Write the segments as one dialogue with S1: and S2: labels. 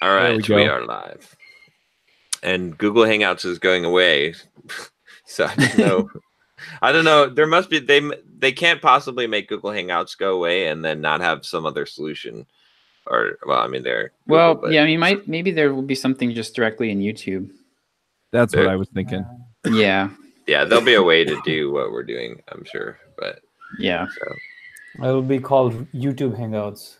S1: All right, we are live. And Google Hangouts is going away. So I don't know. I don't know. There must be they can't possibly make Google Hangouts go away and then not have some other solution. Or well, I mean they're Google,
S2: yeah, I mean maybe there will be something just directly in YouTube.
S3: That's what I was thinking.
S2: Yeah.
S1: Yeah, there'll be a way to do what we're doing, I'm sure. But
S2: yeah.
S1: So
S4: it'll be called YouTube Hangouts.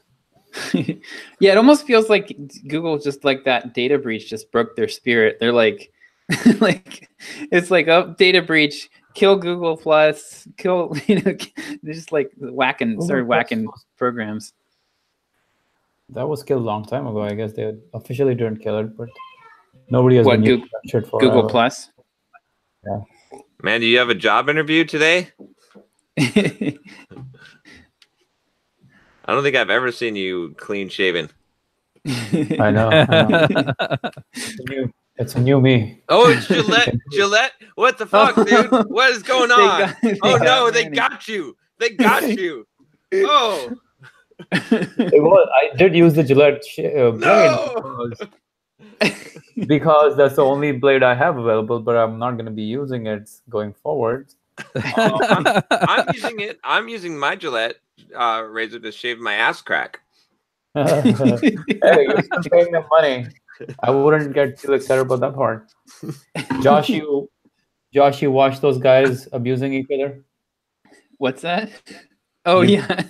S2: Yeah, it almost feels like Google just like that data breach just broke their spirit. They're like, it's like data breach, kill Google Plus, kill they're just like started whacking programs.
S4: That was killed a long time ago. I guess they officially didn't kill it, but nobody has been using that shit for
S2: Google Plus.
S4: Yeah.
S1: Man, do you have a job interview today? I don't think I've ever seen you clean shaven.
S4: I know. It's a new me.
S1: Oh, it's Gillette. What the fuck, dude? What is going on? They got you. They got you. Oh.
S4: I did use the Gillette blade because that's the only blade I have available, but I'm not going to be using it going forward.
S1: I'm using it. I'm using my Gillette razor to shave my ass crack.
S4: Hey, you're still paying them money. I wouldn't get too excited about that part. Josh, you watch those guys abusing each other?
S2: What's that? Oh yeah.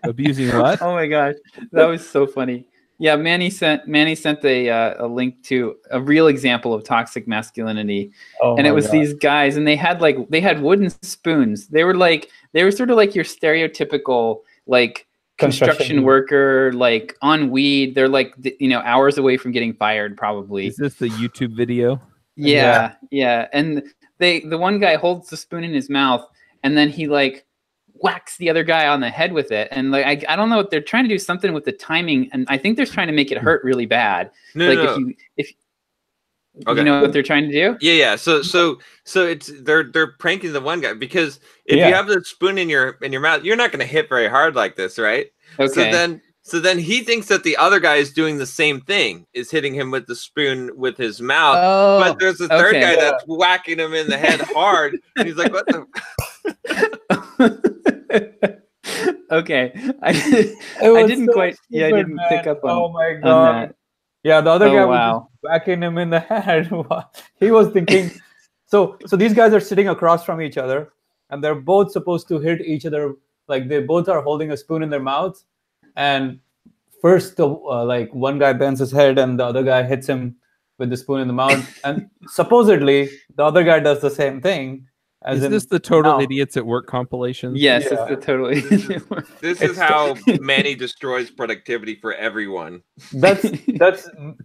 S3: Abusing what?
S2: Oh my gosh, that was so funny. Yeah, Manny sent a link to a real example of toxic masculinity, and it was these guys, and they had wooden spoons. They were sort of like your stereotypical like construction worker, like on weed. They're like hours away from getting fired probably.
S3: Is this the YouTube video?
S2: Yeah. And the one guy holds the spoon in his mouth, and then he like whacks the other guy on the head with it, and like I don't know what they're trying to do, something with the timing, and I think they're trying to make it hurt really bad. If okay. You know what they're trying to do?
S1: Yeah. So it's they're pranking the one guy because if you have the spoon in your mouth, you're not going to hit very hard like this, right?
S2: Okay.
S1: So then he thinks that the other guy is doing the same thing, is hitting him with the spoon with his mouth.
S2: Oh,
S1: but there's a third guy that's whacking him in the head hard. And he's like, what the?
S2: Okay. I didn't pick up on.
S4: Oh my god. Yeah, the other guy was whacking him in the head. He was thinking. So these guys are sitting across from each other, and they're both supposed to hit each other. Like they both are holding a spoon in their mouths. And first, one guy bends his head, and the other guy hits him with the spoon in the mouth. And supposedly, the other guy does the same thing.
S3: Is this the Total Idiots at Work compilation?
S2: Yes, it's the Total Idiots at Work.
S1: This is how Manny destroys productivity for everyone.
S4: That's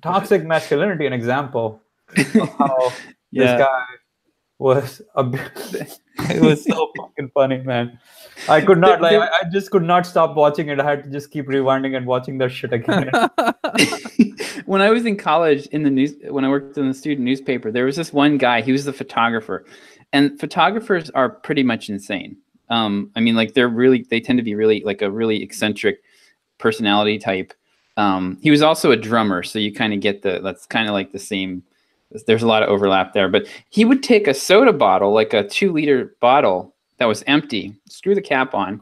S4: toxic masculinity, an example of how this guy was. It was so fucking funny, man. I could not I just could not stop watching it. I had to just keep rewinding and watching that shit again.
S2: When I was in college, when I worked in the student newspaper, there was this one guy. He was the photographer, and photographers are pretty much insane. I mean, like they tend to be really like a really eccentric personality type. He was also a drummer, so you kind of get that's kind of like the same. There's a lot of overlap there, but he would take a soda bottle, like a 2-liter bottle that was empty, screw the cap on.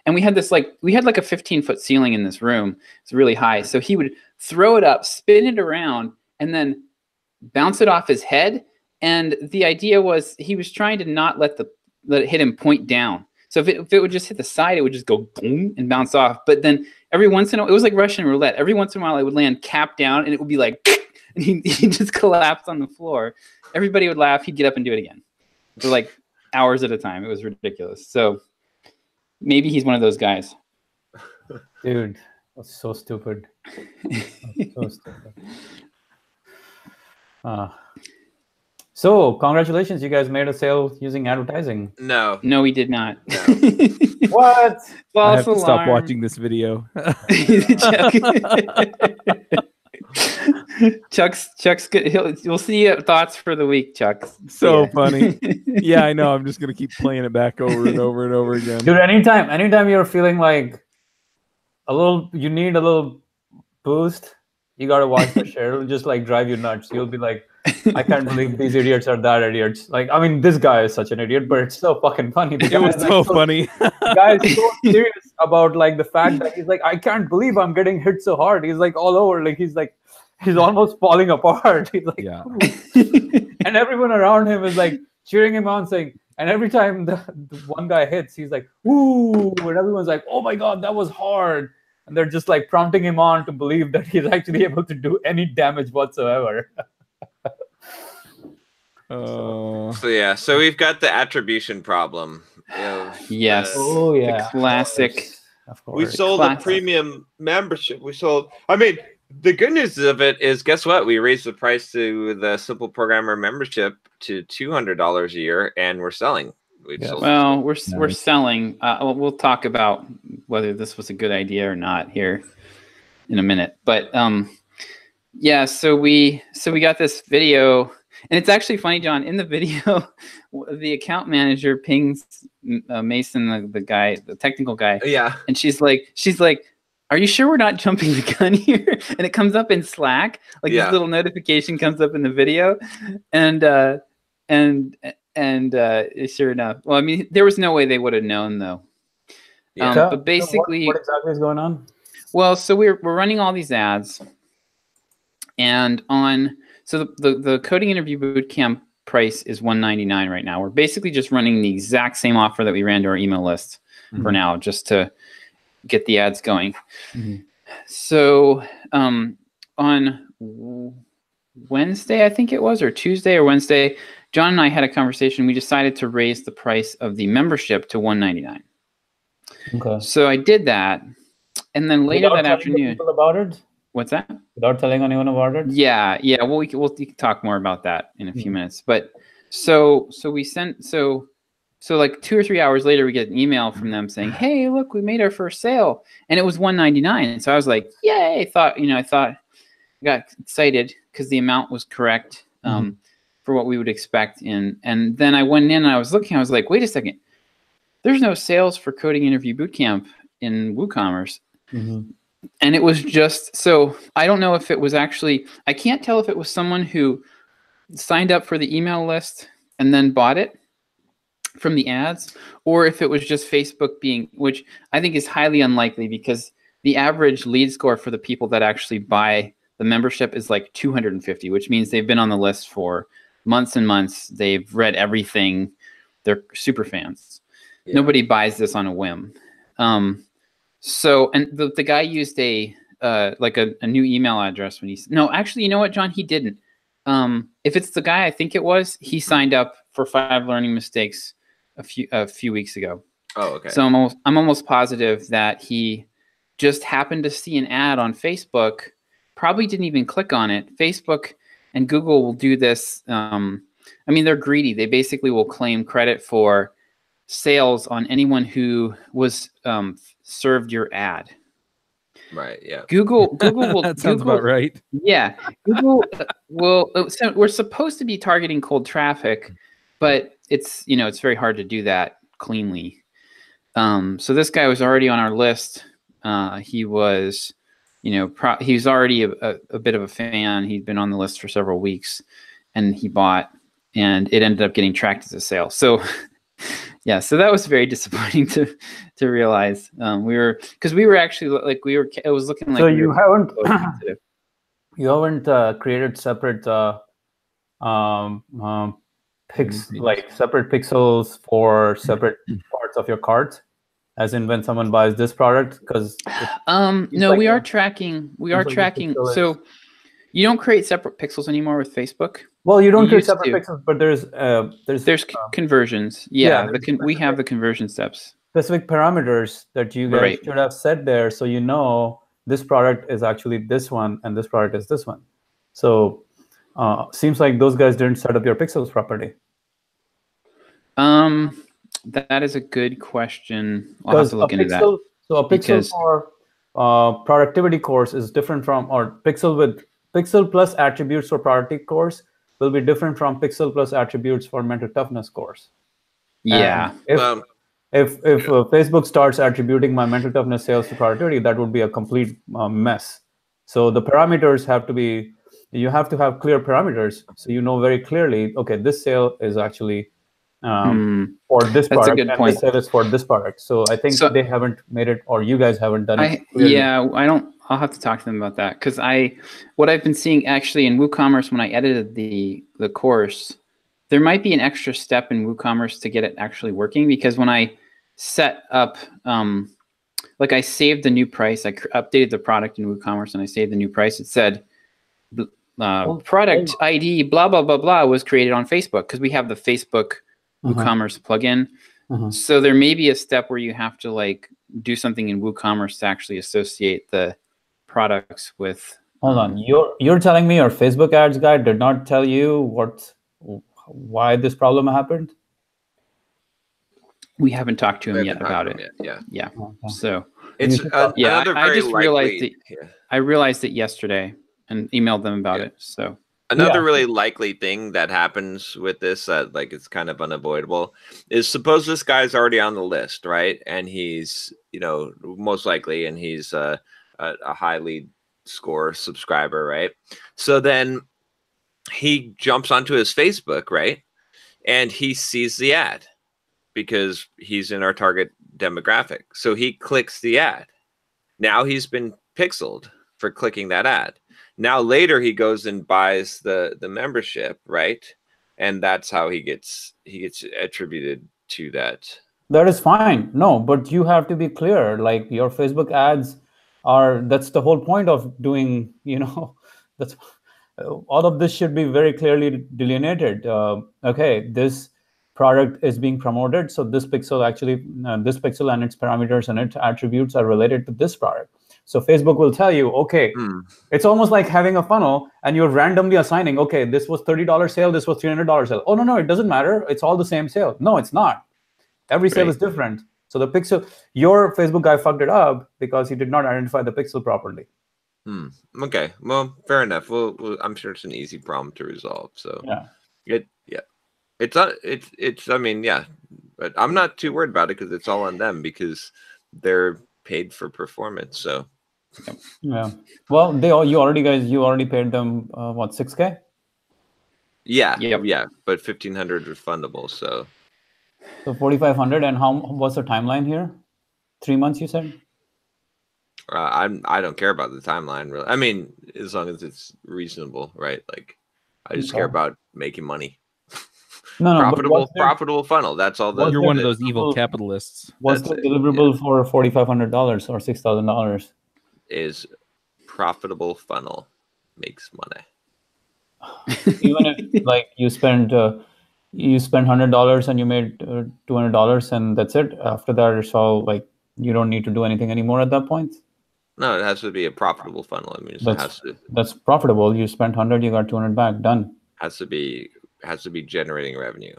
S2: And we had a 15-foot ceiling in this room. It's really high. So he would throw it up, spin it around, and then bounce it off his head. And the idea was he was trying to not let it hit him point down. So if it would just hit the side, it would just go boom and bounce off. But then every once in a while, it was like Russian roulette. Every once in a while, it would land cap down, and it would be like, and he just collapsed on the floor. Everybody would laugh. He'd get up and do it again for like hours at a time. It was ridiculous. So maybe he's one of those guys.
S4: Dude, that's so stupid. That's so stupid. So congratulations, you guys made a sale using advertising.
S1: No,
S2: we did not.
S1: No.
S4: What?
S3: I have to stop watching this video.
S2: Chuck's good. We'll see your thoughts for the week, Chuck.
S3: So funny. Yeah, I know. I'm just gonna keep playing it back over and over and over again.
S4: Dude, anytime you're feeling like you need a little boost, you gotta watch the share. It'll just like drive you nuts. You'll be like, I can't believe these idiots are that idiots. Like, I mean, this guy is such an idiot, but it's so fucking funny.
S3: It was so funny.
S4: The guy is so serious about like the fact that he's like, I can't believe I'm getting hit so hard. He's like all over, like he's almost falling apart. He's like,
S3: yeah.
S4: And everyone around him is like cheering him on, saying, and every time the one guy hits, he's like, "Ooh!" and everyone's like, "Oh my god, that was hard!" And they're just like prompting him on to believe that he's actually able to do any damage whatsoever.
S1: So we've got the attribution problem.
S2: Yes.
S4: Oh yeah.
S2: The classic.
S4: Of course.
S1: We sold a premium membership. I mean, the good news of it is, guess what? We raised the price to the Simple Programmer membership to $200 a year, and we're selling.
S2: Well, we're selling. We'll talk about whether this was a good idea or not here in a minute. But yeah, so we got this video, and it's actually funny, John. In the video, the account manager pings Mason, the technical guy.
S1: Yeah,
S2: and she's like, "Are you sure we're not jumping the gun here?" And it comes up in Slack, like this little notification comes up in the video, and sure enough, well, I mean, there was no way they would have known though.
S4: Yeah.
S2: But basically,
S4: what exactly is going on?
S2: Well, so we're running all these ads, and the coding interview bootcamp price is $199 right now. We're basically just running the exact same offer that we ran to our email list for now, just to get the ads going. So on Wednesday, I think it was, or Tuesday or Wednesday, John and I had a conversation. We decided to raise the price of the membership to $199.
S4: Okay.
S2: So I did that, and then later that afternoon.
S4: People about it?
S2: What's that?
S4: Without telling anyone about it?
S2: Yeah. Well, we can talk more about that in a few minutes. But so we sent so like 2 or 3 hours later, we get an email from them saying, "Hey, look, we made our first sale," and it was $199. So I was like, "Yay!" I got excited because the amount was correct for what we would expect. And then I went in and I was looking. I was like, "Wait a second, there's no sales for Coding Interview Bootcamp in WooCommerce." And it was just, so I don't know if it was actually, I can't tell if it was someone who signed up for the email list and then bought it from the ads, or if it was just Facebook which I think is highly unlikely, because the average lead score for the people that actually buy the membership is like 250, which means they've been on the list for months and months. They've read everything. They're super fans. Yeah. Nobody buys this on a whim. So, and the guy used a new email address when no, actually, you know what, John, he didn't. If it's the guy I think it was, he signed up for 5 Learning Mistakes a few weeks ago.
S1: Oh, okay.
S2: So I'm almost positive that he just happened to see an ad on Facebook, probably didn't even click on it. Facebook and Google will do this. I mean, they're greedy. They basically will claim credit for sales on anyone who was served your ad.
S1: Right. Yeah.
S2: Google will.
S3: That sounds about right.
S2: Yeah. Google will. So we're supposed to be targeting cold traffic, but it's very hard to do that cleanly. So this guy was already on our list. He was, he's already a bit of a fan. He'd been on the list for several weeks, and he bought, and it ended up getting tracked as a sale. So. Yeah, so that was very disappointing to realize. We were actually like it was looking like.
S4: So you haven't created separate separate pixels for separate parts of your cart, as in when someone buys this product, because.
S2: No, we are tracking. So you don't create separate pixels anymore with Facebook.
S4: Well, you don't create separate pixels, but there's
S2: conversions. Yeah, we have the conversion steps.
S4: Specific parameters that you guys should have set there, so this product is actually this one, and this product is this one. So, seems like those guys didn't set up your pixels properly.
S2: That is a good question. I'll have to look into that.
S4: So a pixel for productivity course is different from, or pixel plus attributes for productivity course will be different from pixel plus attributes for mental toughness course.
S2: Yeah.
S4: And if Facebook starts attributing my mental toughness sales to productivity, that would be a complete mess. So the parameters have to be, you have to have clear parameters. So you know very clearly, okay, this sale is actually for this
S2: That's
S4: product,
S2: a good
S4: and
S2: point.
S4: this sale is for this product. So I think they haven't made it, or you guys haven't done it clearly.
S2: Yeah, I don't. I'll have to talk to them about that, because what I've been seeing actually in WooCommerce when I edited the course, there might be an extra step in WooCommerce to get it actually working, because when I set up, like I saved the new price, I updated the product in WooCommerce and I saved the new price. It said product ID blah blah blah blah was created on Facebook, because we have the Facebook WooCommerce plugin. So there may be a step where you have to like do something in WooCommerce to actually associate the products with.
S4: Hold on, you're telling me your Facebook ads guy did not tell you why this problem happened?
S2: We haven't talked to him yet about it. Yeah. Okay. So
S1: it's
S2: I just realized it yesterday and emailed them about it. So
S1: another really likely thing that happens with this, like it's kind of unavoidable, is suppose this guy's already on the list, right? And he's, most likely, and he's a high lead score subscriber, right? So then he jumps onto his Facebook, right? And he sees the ad because he's in our target demographic. So he clicks the ad. Now he's been pixeled for clicking that ad. Now later he goes and buys the membership, right? And that's how he gets attributed to that.
S4: That is fine. No, but you have to be clear. Like your Facebook ads that's the whole point of doing, that's all of this should be very clearly delineated. Okay, this product is being promoted, so this pixel and its parameters and its attributes are related to this product. So Facebook will tell you, okay, it's almost like having a funnel and you're randomly assigning, okay, this was $30 sale, this was $300 sale. Oh, no, it doesn't matter. It's all the same sale. No, it's not. Every sale is different. So the pixel, your Facebook guy fucked it up because he did not identify the pixel properly.
S1: Okay, well, fair enough. I'm sure it's an easy problem to resolve. So it's I mean, yeah, but I'm not too worried about it because it's all on them because they're paid for performance. So
S4: yeah, well, you already paid them what, $6,000?
S1: Yeah, but 1,500 refundable. So
S4: 4,500. And what's the timeline here? 3 months, you said?
S1: I don't care about the timeline really. I mean, as long as it's reasonable, right? Like, I just care about making money. No, profitable funnel. That's all.
S3: You're one of those evil capitalists.
S4: What's the deliverable for $4,500 or $6,000?
S2: Is
S1: profitable funnel makes money.
S4: Even if like you spend $100 and you made $200 and that's it. After that, it's all like you don't need to do anything anymore at that point.
S1: No, it has to be a profitable funnel. I mean,
S4: that's profitable. You spent 100, you got 200 back. Done.
S1: Has to be generating revenue.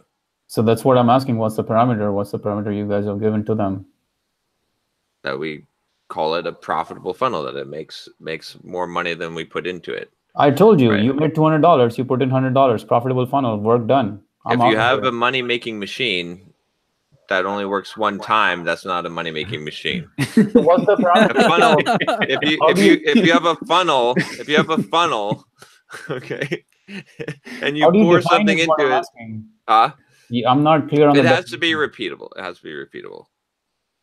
S4: So that's what I'm asking. What's the parameter? What's the parameter you guys have given to them?
S1: That we call it a profitable funnel. That it makes more money than we put into it.
S4: I told you, you made $200. You put in $100. Profitable funnel. Work done.
S1: If you have a money-making machine that only works one time, that's not a money-making machine.
S4: What's the
S1: funnel? If you have a funnel, okay, and you pour something into it,
S4: I'm not clear on
S1: it. Has to be repeatable. It has to be repeatable.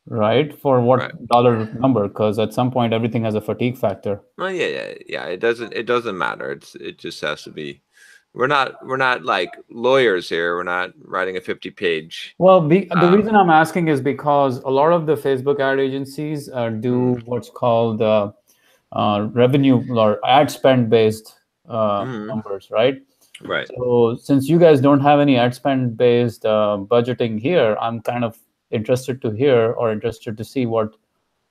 S4: Right? For what dollar number? Because at some point everything has a fatigue factor.
S1: Well, yeah. It doesn't matter. It just has to be. We're not like lawyers here. We're not writing a 50-page.
S4: Well, the reason I'm asking is because a lot of the Facebook ad agencies do what's called revenue or ad spend based numbers, right?
S1: Right.
S4: So since you guys don't have any ad spend based budgeting here, I'm kind of interested to see what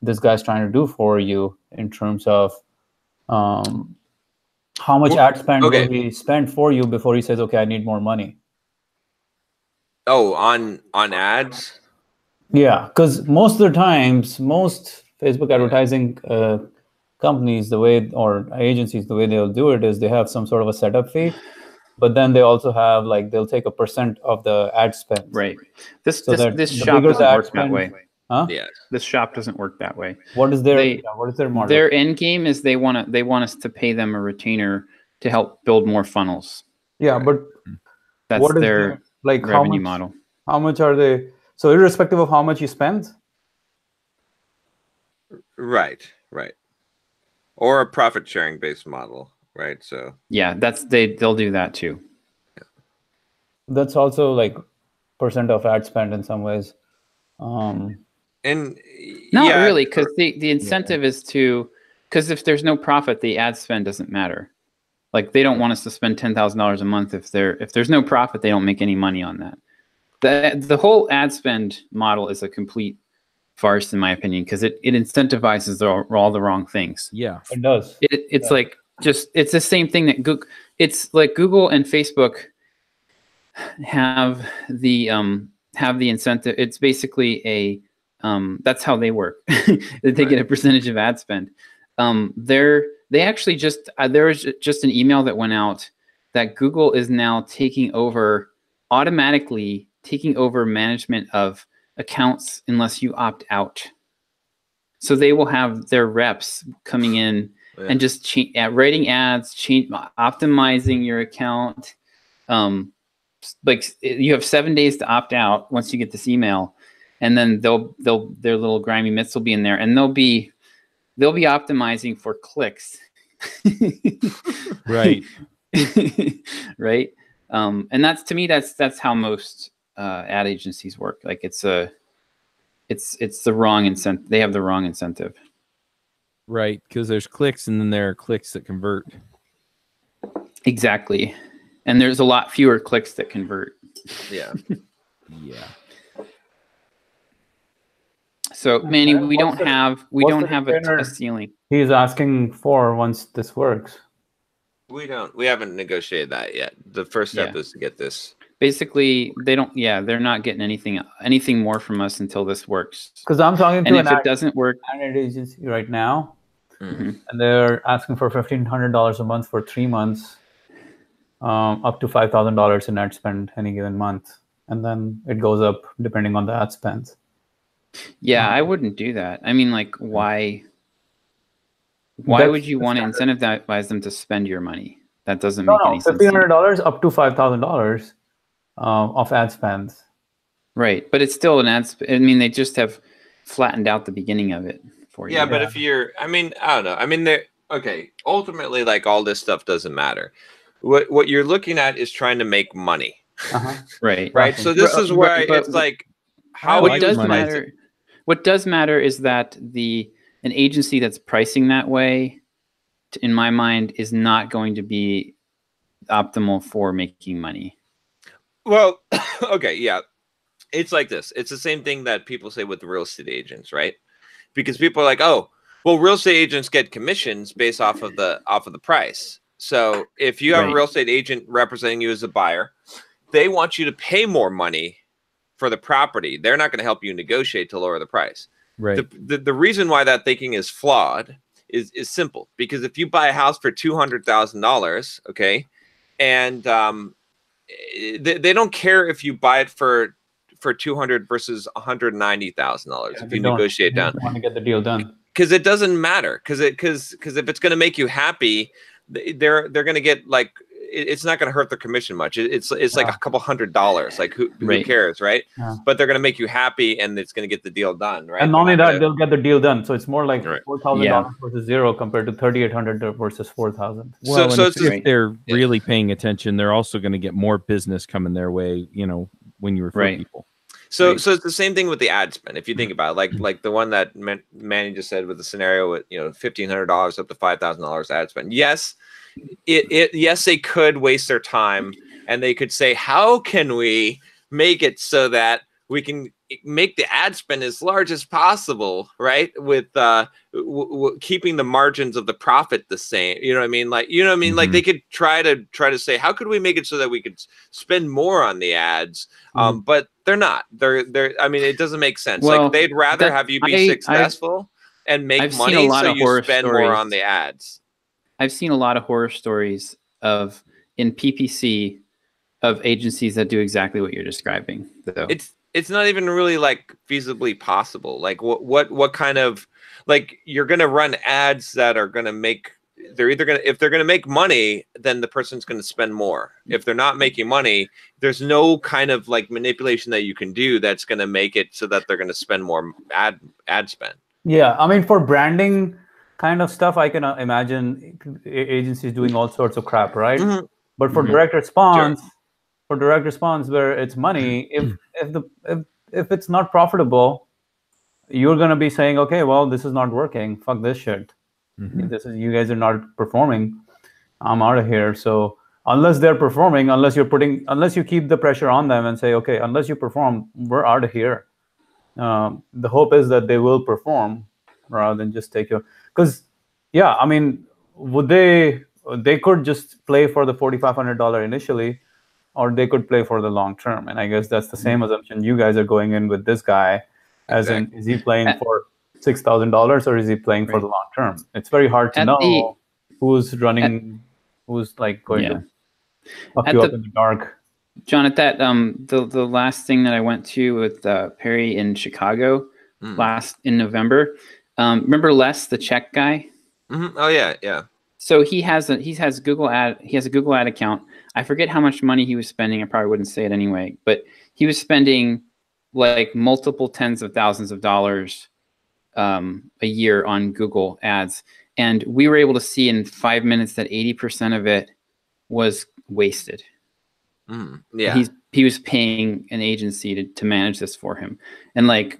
S4: this guy's trying to do for you in terms of how much ad spend will he spend for you before he says, okay, I need more money.
S1: Oh, on ads?
S4: Yeah, because most of the times, most Facebook advertising companies, or agencies, the way they'll do it is they have some sort of a setup fee, but then they also have they'll take a % of the ad spend.
S2: Right. This shop doesn't work that way.
S4: Huh?
S1: Yeah.
S2: This shop doesn't work that way.
S4: What is their model?
S2: Their end game is they want us to pay them a retainer to help build more funnels.
S4: Yeah,
S1: Right.
S4: but
S2: That's
S4: what is
S2: their
S4: like
S2: revenue model.
S4: How much are they? So irrespective of how much you spend.
S1: Right. Or a profit sharing based model, right? So
S2: Yeah, they'll do that too.
S4: That's also like percent of ad spend in some ways.
S1: And
S2: not really, because the incentive is because if there's no profit, the ad spend doesn't matter. Like they don't want us to spend $10,000 a month if there's no profit, they don't make any money on that. The whole ad spend model is a complete farce in my opinion, because it incentivizes all the wrong things.
S3: Yeah,
S4: it does.
S2: It's like it's the same thing that Google. It's like Google and Facebook have the incentive. It's basically a that's how they work. They get a percentage of ad spend. They actually there was just an email that went out that Google is now automatically taking over management of accounts unless you opt out. So they will have their reps coming in and just writing ads, optimizing your account. Like you have 7 days to opt out once you get this email, and then their little grimy mitts will be in there, and they'll be optimizing for clicks.
S3: right.
S2: Right. And to me that's how most ad agencies work. Like it's the wrong incentive. They have the wrong incentive.
S3: Right, because there's clicks and then there are clicks that convert.
S2: Exactly. And there's a lot fewer clicks that convert.
S1: Yeah.
S3: Yeah.
S2: So Manny, we don't have a ceiling.
S4: He's asking for once this works.
S1: We haven't negotiated that yet. The first step is to get this.
S2: Basically, they're not getting anything more from us until this works.
S4: Because I'm talking to
S2: it doesn't work,
S4: an ad agency right now,
S1: Mm-hmm.
S4: and they're asking for $1,500 a month for 3 months, up to $5,000 in ad spend any given month, and then it goes up depending on the ad spend.
S2: Yeah, I wouldn't do that. I mean, like, why would you want to incentivize them to spend your money? That doesn't make any sense.
S4: $1,500 up to $5,000 of ad spend.
S2: Right, but it's still an ad. I mean, they just have flattened out the beginning of it for you.
S1: Yeah, but if I don't know. I mean, ultimately, like all this stuff doesn't matter. What you're looking at is trying to make money.
S2: Right.
S1: Right. So this is where it's like,
S2: what does matter is that an agency that's pricing that way, in my mind, is not going to be optimal for making money.
S1: Well, okay, yeah. It's like this. It's the same thing that people say with real estate agents, right? Because people are like, oh, well, real estate agents get commissions based off of the price. So if you have a real estate agent representing you as a buyer, they want you to pay more money for the property. They're not going to help you negotiate to lower the price.
S3: Right.
S1: The reason why that thinking is flawed is simple. Because if you buy a house for $200,000, okay, and they don't care if you buy it for $200,000 versus $190,000 if you negotiate down.
S4: Want to get the deal done
S1: because it doesn't matter. Because if it's going to make you happy, they're going to get like. It's not going to hurt their commission much. It's like a couple $100. Like who cares, right? Yeah. But they're going to make you happy, and it's going to get the deal done, right?
S4: And not only that, they'll get the deal done. So it's more like $4,000 versus zero compared to $3,800 versus $4,000.
S3: Well, so if they're really paying attention, they're also going to get more business coming their way. You know, when you refer people.
S1: So it's the same thing with the ad spend. If you think about it, like the one that Manny just said with the scenario with $1,500 up to $5,000 ad spend. Yes. Yes, they could waste their time and they could say, how can we make it so that we can make the ad spend as large as possible, right? With keeping the margins of the profit the same. You know what I mean? Like, like they could try to say, how could we make it so that we could spend more on the ads? But they're not. I mean, it doesn't make sense.
S2: Well,
S1: like they'd rather have you be successful and make money so you spend more on the ads.
S2: I've seen a lot of horror stories in PPC of agencies that do exactly what you're describing. Though
S1: it's not even really like feasibly possible. Like what kind of, like, you're going to run ads that are going to make, they're either going to, if they're going to make money, then the person's going to spend more. If they're not making money, there's no kind of like manipulation that you can do that's going to make it so that they're going to spend more ad spend.
S4: Yeah, I mean, for branding kind of stuff, I can imagine agencies doing all sorts of crap, right?
S1: Mm-hmm.
S4: But for direct response, where it's money, if it's not profitable, you're gonna be saying, okay, well, this is not working. Fuck this shit. You guys are not performing. I'm out of here. So unless they're performing, unless you keep the pressure on them and say, okay, unless you perform, we're out of here. The hope is that they will perform rather than just take your, because yeah, I mean, they could just play for the $4,500 initially, or they could play for the long term. And I guess that's the same assumption you guys are going in with this guy, as in, is he playing for $6,000 or is he playing for the long term? It's very hard to know who's running, who's like going to fuck you up in the dark.
S2: John, at that the last thing that I went to with Perry in Chicago in November, remember Les, the Czech guy?
S1: Oh yeah.
S2: So he has a Google ad account. I forget how much money he was spending. I probably wouldn't say it anyway, but he was spending like multiple tens of thousands of dollars a year on Google ads, and we were able to see in 5 minutes that 80% of it was wasted.
S1: Yeah,
S2: he was paying an agency to manage this for him, and like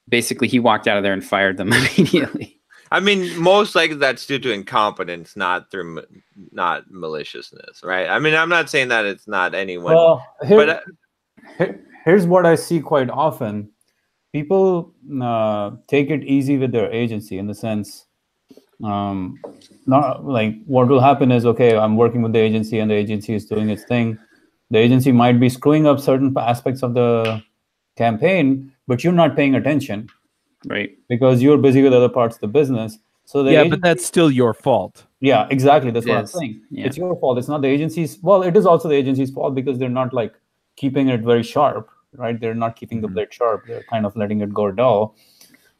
S2: basically he walked out of there and fired them immediately.
S1: I mean, most likely that's due to incompetence, not maliciousness, right? I mean, I'm not saying that it's not anyone.
S4: Well, here's what I see quite often. People take it easy with their agency, in the sense, not like, what will happen is, okay, I'm working with the agency and the agency is doing its thing. The agency might be screwing up certain aspects of the campaign, but you're not paying attention.
S2: Right.
S4: Because you're busy with other parts of the business. So
S3: but that's still your fault.
S4: Yeah, exactly. That's what I'm saying. Yeah. It's your fault. It's not the agency's. Well, it is also the agency's fault, because they're not like keeping it very sharp, right? They're not keeping the blade sharp. They're kind of letting it go dull.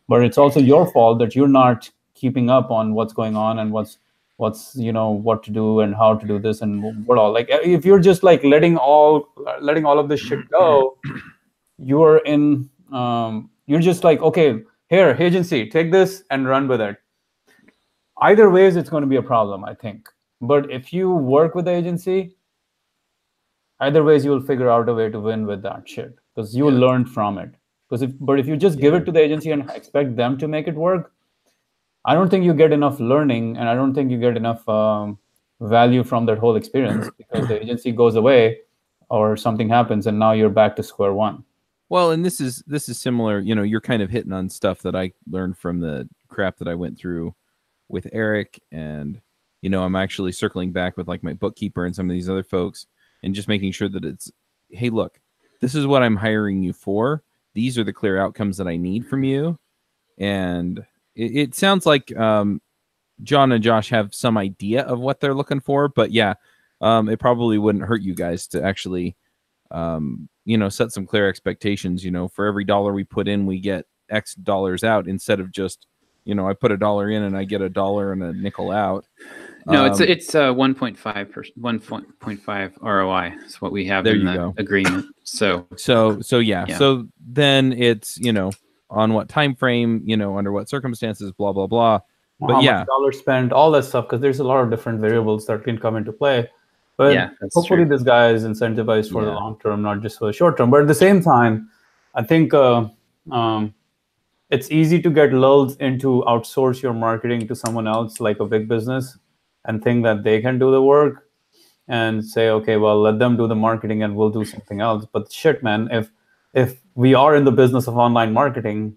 S4: But it's also your fault that you're not keeping up on what's going on and what's what to do and how to do this and what all. Like, if you're just like letting all of this shit go, you're in. You're just like, okay, here, agency, take this and run with it. Either ways, it's going to be a problem, I think. But if you work with the agency, either ways, you will figure out a way to win with that shit, because you will learn from it. But if you just give it to the agency and expect them to make it work, I don't think you get enough learning, and I don't think you get enough value from that whole experience, because the agency goes away or something happens and now you're back to square one.
S3: Well, and this is similar. You're kind of hitting on stuff that I learned from the crap that I went through with Eric, and I'm actually circling back with like my bookkeeper and some of these other folks, and just making sure that it's, hey, look, this is what I'm hiring you for. These are the clear outcomes that I need from you. And it sounds like John and Josh have some idea of what they're looking for, but yeah, it probably wouldn't hurt you guys to actually set some clear expectations. For every dollar we put in, we get X dollars out, instead of just, I put $1 in and I get $1 and a nickel out.
S2: No, it's 1.5 ROI. That's what we have in the agreement. So
S3: yeah. So then it's, on what time frame, under what circumstances, blah blah blah. But
S4: how much dollars spent, all that stuff, because there's a lot of different variables that can come into play. But hopefully this guy is incentivized for the long term, not just for the short term. But at the same time, I think it's easy to get lulled into outsource your marketing to someone else, like a big business, and think that they can do the work and say, okay, well, let them do the marketing and we'll do something else. But shit, man, if we are in the business of online marketing,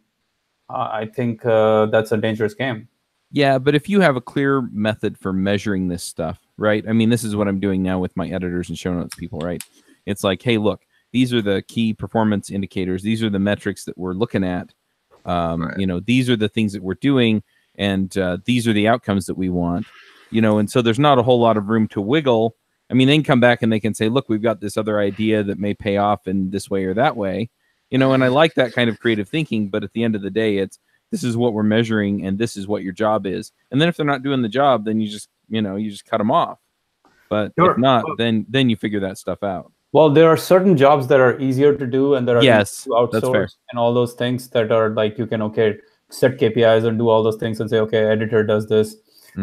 S4: I think that's a dangerous game.
S3: Yeah, but if you have a clear method for measuring this stuff, right? I mean, this is what I'm doing now with my editors and show notes people, right? It's like, hey, look, these are the key performance indicators. These are the metrics that we're looking at. These are the things that we're doing, and these are the outcomes that we want. And so there's not a whole lot of room to wiggle. I mean, they can come back and they can say, look, we've got this other idea that may pay off in this way or that way. you know, and I like that kind of creative thinking, but at the end of the day, it's, this is what we're measuring and this is what your job is. And then if they're not doing the job, then you just cut them off. But if not, then you figure that stuff out.
S4: Well, there are certain jobs that are easier to do and there are
S3: yes,
S4: to outsource,
S3: that's fair.
S4: And all those things that are like, you can, set KPIs and do all those things and say, okay, editor does this.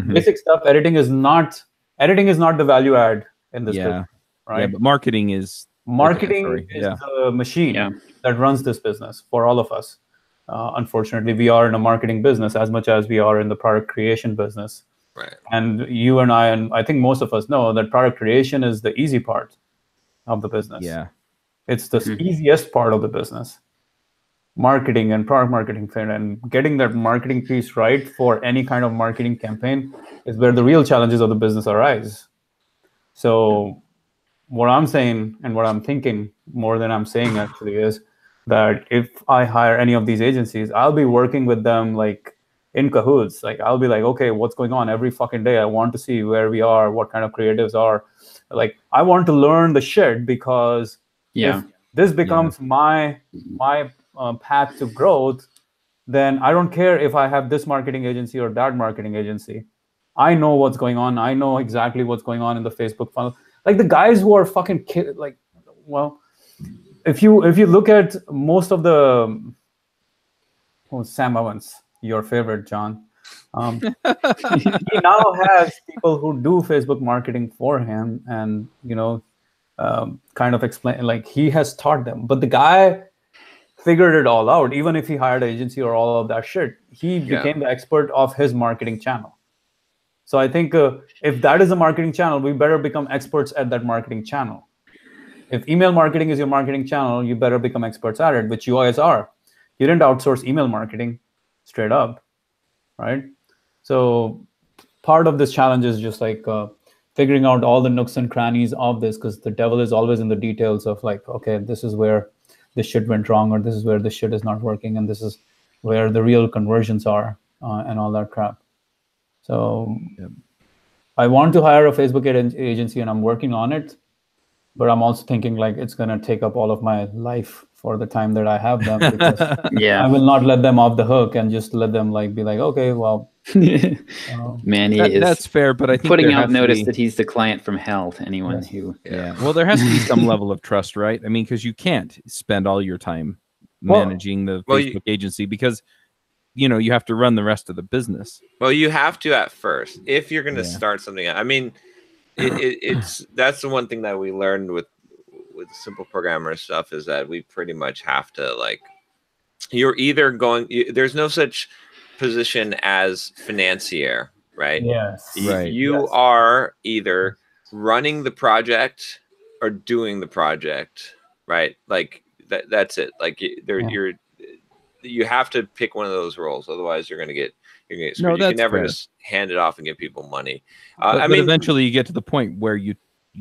S4: Basic stuff. Editing is not the value add in this business, right?
S3: Yeah, but marketing is
S4: the machine that runs this business for all of us. Unfortunately, we are in a marketing business as much as we are in the product creation business.
S1: Right.
S4: And you and I think most of us know that product creation is the easy part of the business.
S3: Yeah.
S4: It's the easiest part of the business. Marketing and product marketing and getting that marketing piece right for any kind of marketing campaign is where the real challenges of the business arise. So what I'm saying and what I'm thinking more than I'm saying actually is that if I hire any of these agencies, I'll be working with them like in cahoots. Like I'll be like, okay, what's going on every fucking day? I want to see where we are, what kind of creatives are. Like I want to learn the shit because if this becomes my path to growth, then I don't care if I have this marketing agency or that marketing agency. I know what's going on. I know exactly what's going on in the Facebook funnel. Like the guys who are fucking if you look at most of the Sam Owens, your favorite, John, he now has people who do Facebook marketing for him, and kind of explain, like he has taught them. But the guy figured it all out. Even if he hired an agency or all of that shit, he became the expert of his marketing channel. So I think if that is a marketing channel, we better become experts at that marketing channel. If email marketing is your marketing channel, you better become experts at it, which you guys are. You didn't outsource email marketing straight up, right? So part of this challenge is just like figuring out all the nooks and crannies of this, because the devil is always in the details of like, okay, this is where this shit went wrong, or this is where this shit is not working, and this is where the real conversions are, and all that crap. So I want to hire a Facebook agency and I'm working on it, but I'm also thinking like it's going to take up all of my life for the time that I have them. Because I will not let them off the hook and just let them like be like, okay, well,
S2: man,
S3: that's fair. But I think
S2: putting out notice that he's the client from hell to anyone who,
S3: well, there has to be some level of trust, right? I mean, because you can't spend all your time managing the Facebook agency, because you have to run the rest of the business.
S1: Well, you have to at first if you're going to start something. I mean, it's that's the one thing that we learned with Simple Programmer stuff, is that we pretty much have to, like, you're either going, there's no such position as financier, right?
S4: Yes.
S1: You are either running the project or doing the project, right? Like that's it. Like you have to pick one of those roles, otherwise you're gonna get screwed. You can never just hand it off and give people money.
S3: But eventually you get to the point where you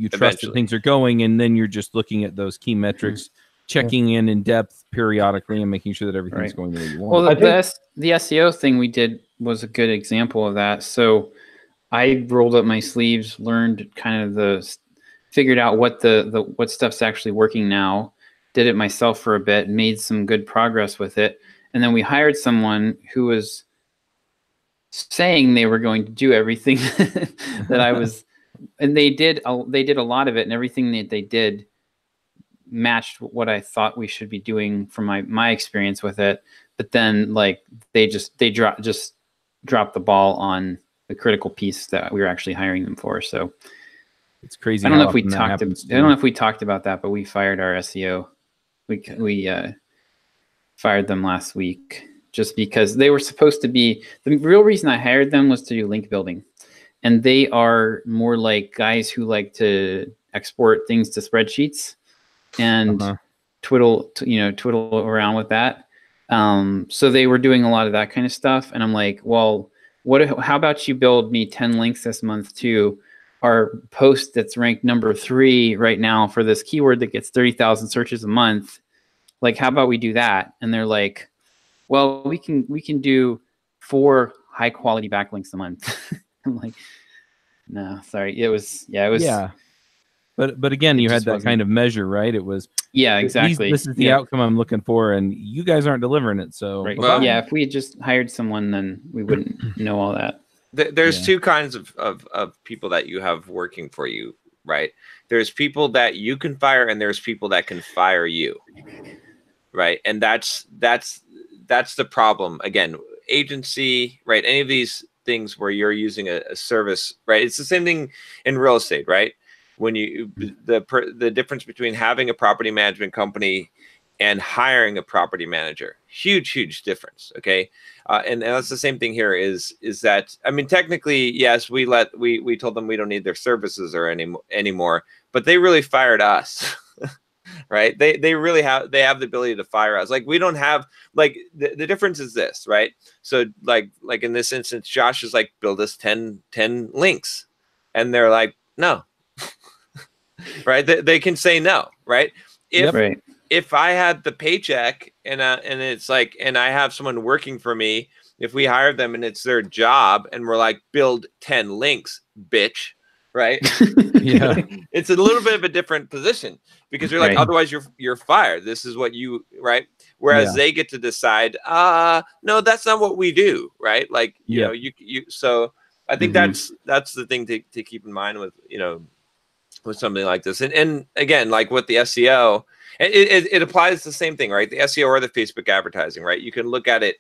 S3: trust that things are going, and then you're just looking at those key metrics, checking in depth periodically, and making sure that everything's going the way you want.
S2: Well, the SEO thing we did was a good example of that. So I rolled up my sleeves, learned kind of figured out what what stuff's actually working now, did it myself for a bit, made some good progress with it. And then we hired someone who was saying they were going to do everything that I was, and they did a lot of it, and everything that they did matched what I thought we should be doing from my experience with it. But then like they dropped the ball on the critical piece that we were actually hiring them for. So
S3: it's crazy.
S2: I don't know if we talked about that, but we fired our SEO. We fired them last week just because they were supposed to be, the real reason I hired them was to do link building. And they are more like guys who like to export things to spreadsheets and twiddle around with that. So they were doing a lot of that kind of stuff. And I'm like, well, how about you build me 10 links this month to our post that's ranked number 3 right now for this keyword that gets 30,000 searches a month. Like, how about we do that? And they're like, well, we can do 4 high quality backlinks a month. I'm like, no, sorry. It was
S3: But again, you had that kind of measure, right? It was
S2: exactly.
S3: This is the outcome I'm looking for, and you guys aren't delivering it. So
S2: well, if we had just hired someone, then we wouldn't know all that.
S1: There's two kinds of people that you have working for you, right? There's people that you can fire, and there's people that can fire you, right? And that's the problem. Again, agency, right? Any of these things where you're using a service, right? It's the same thing in real estate, right? When you the difference between having a property management company and hiring a property manager, huge difference. Okay, and that's the same thing here. Is that, I mean, technically, yes, we told them we don't need their services or anymore, but they really fired us. Right? They really have the ability to fire us. Like, we don't have, like, the difference is this, right? So like in this instance, Josh is like, build us 10 links, and they're like, no. Right? They can say no, right? If I had the paycheck and it's like, and I have someone working for me, if we hired them and it's their job and we're like, build 10 links, bitch, right?
S3: Yeah.
S1: It's a little bit of a different position, because you're like, otherwise you're fired. This is what you, right? Whereas they get to decide, no, that's not what we do, right? Like, you know, you so I think that's the thing to keep in mind with, you know, with something like this. And again, like with the SEO, it applies the same thing, right? The SEO or the Facebook advertising, right? You can look at it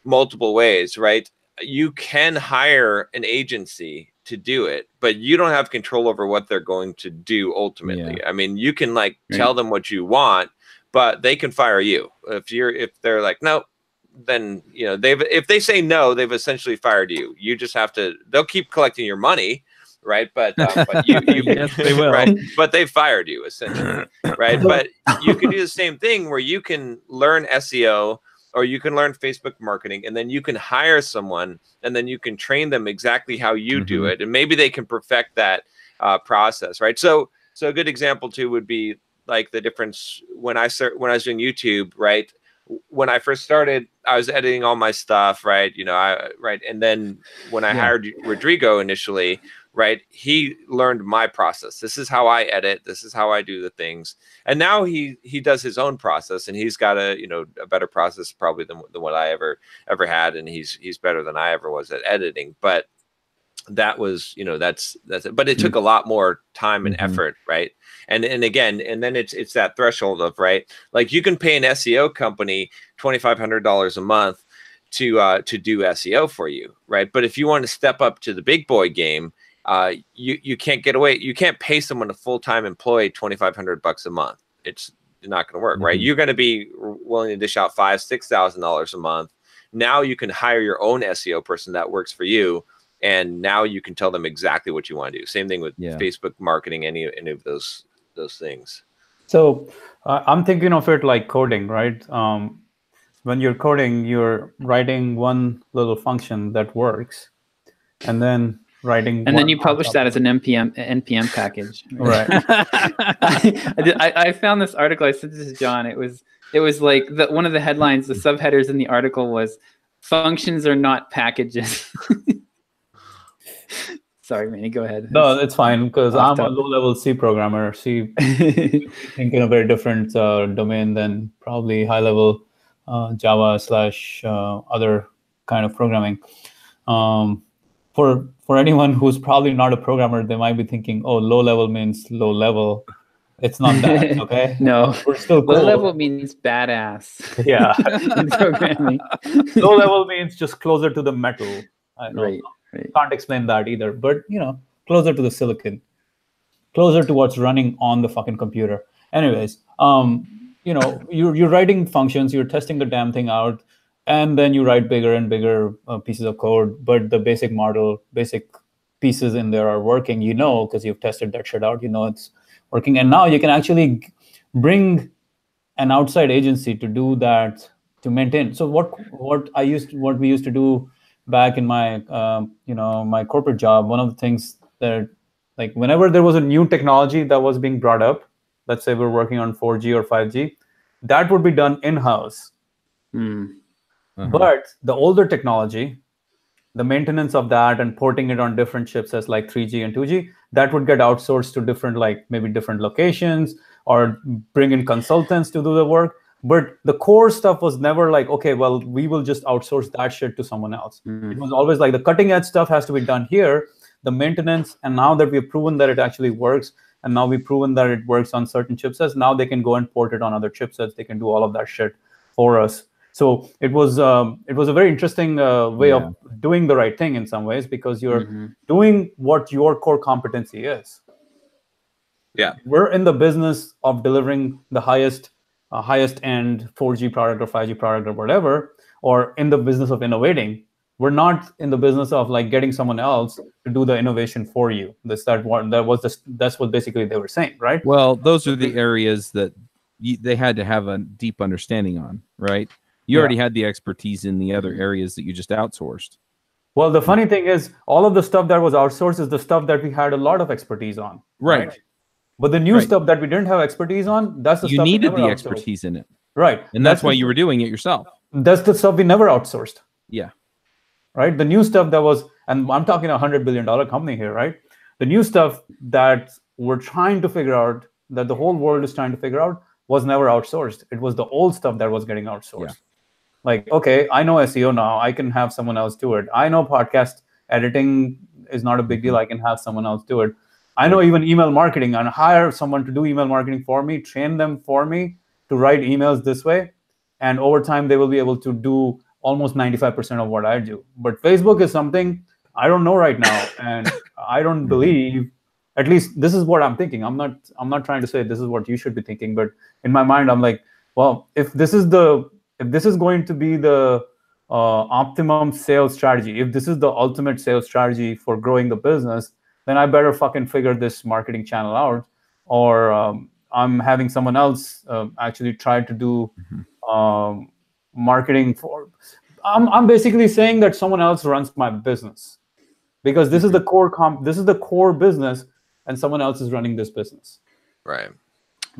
S1: multiple ways, right? You can hire an agency to do it, but you don't have control over what they're going to do ultimately. I mean, you can like tell them what you want, but they can fire you. If they're like, no, then, you know, if they say no, they've essentially fired you. You just have to, they'll keep collecting your money, right? But you
S3: yes, they will.
S1: Right? But they fired you essentially, right? But you can do the same thing where you can learn SEO or you can learn Facebook marketing, and then you can hire someone, and then you can train them exactly how you do it, and maybe they can perfect that process, right? So a good example too would be like the difference when I was doing YouTube, right? When I first started, I was editing all my stuff, right? You know, and then when I hired Rodrigo initially, right, he learned my process. This is how I edit. This is how I do the things. And now he does his own process, and he's got a better process probably than what I ever had, and he's better than I ever was at editing. But that was, that's it. But it took a lot more time and effort, right? And again, and then it's that threshold of, right, like you can pay an SEO company $2,500 a month to do SEO for you, right? But if you want to step up to the big boy game, you can't get away. You can't pay someone, a full-time employee, $2,500 a month. It's not going to work, right? You're going to be willing to dish out $5,000-$6,000 a month. Now you can hire your own SEO person that works for you, and now you can tell them exactly what you want to do. Same thing with Facebook marketing, any of those things.
S4: So I'm thinking of it like coding, right? When you're coding, you're writing one little function that works, and then then
S2: you publish that as an npm package.
S4: Right.
S2: I found this article. I sent this to John. It was like one of the headlines, the subheaders in the article was, "Functions are not packages." Sorry, Manny, go ahead.
S4: No, it's fine, because I'm a low-level C programmer. C think in a very different domain than probably high-level Java / other kind of programming. For anyone who's probably not a programmer, they might be thinking, "Oh, low-level means low level." It's not that, okay?
S2: No,
S4: we're still cool.
S2: Low level means badass.
S4: Yeah,
S2: in programming.
S4: Low level means just closer to the metal.
S2: Right.
S4: Can't explain that either, but closer to the silicon, closer to what's running on the fucking computer. Anyways, you're writing functions, you're testing the damn thing out, and then you write bigger and bigger pieces of code. But the basic model, basic pieces in there are working, because you've tested that shit out. It's working, and now you can actually bring an outside agency to do that, to maintain. So what we used to do back in my my corporate job, one of the things that, like, whenever there was a new technology that was being brought up, let's say we're working on 4G or 5G, that would be done in-house. But the older technology, the maintenance of that and porting it on different chipsets like 3G and 2G, that would get outsourced to different, like maybe different locations, or bring in consultants to do the work. But the core stuff was never like, okay, well, we will just outsource that shit to someone else. It was always like the cutting edge stuff has to be done here, the maintenance. And now that we've proven that it actually works, and now we've proven that it works on certain chipsets, now they can go and port it on other chipsets. They can do all of that shit for us. So it was a very interesting way of doing the right thing in some ways, because you're doing what your core competency is.
S1: Yeah,
S4: we're in the business of delivering the highest end 4G product or 5G product or whatever, or in the business of innovating. We're not in the business of like getting someone else to do the innovation for you. That's what basically they were saying, right?
S3: Well, those are the areas that they had to have a deep understanding on, right? You already had the expertise in the other areas that you just outsourced.
S4: Well, the funny thing is, all of the stuff that was outsourced is the stuff that we had a lot of expertise on.
S3: Right.
S4: But the new stuff that we didn't have expertise on, that's the stuff
S3: you needed the expertise in it.
S4: Right.
S3: And that's why you were doing it yourself.
S4: That's the stuff we never outsourced.
S3: Yeah.
S4: Right. The new stuff that was, and I'm talking $100 billion company here, right? The new stuff that we're trying to figure out, that the whole world is trying to figure out, was never outsourced. It was the old stuff that was getting outsourced. Yeah. Like, okay, I know SEO now. I can have someone else do it. I know podcast editing is not a big deal. I can have someone else do it. I know even email marketing, and hire someone to do email marketing for me, train them for me to write emails this way. And over time, they will be able to do almost 95% of what I do. But Facebook is something I don't know right now. And I don't believe, at least this is what I'm thinking. I'm not trying to say this is what you should be thinking, but in my mind, I'm like, well, if this is going to be the optimum sales strategy, if this is the ultimate sales strategy for growing the business, then I better fucking figure this marketing channel out, or I'm having someone else actually try to do marketing for. I'm basically saying that someone else runs my business, because this is the core this is the core business, and someone else is running this business.
S1: Right.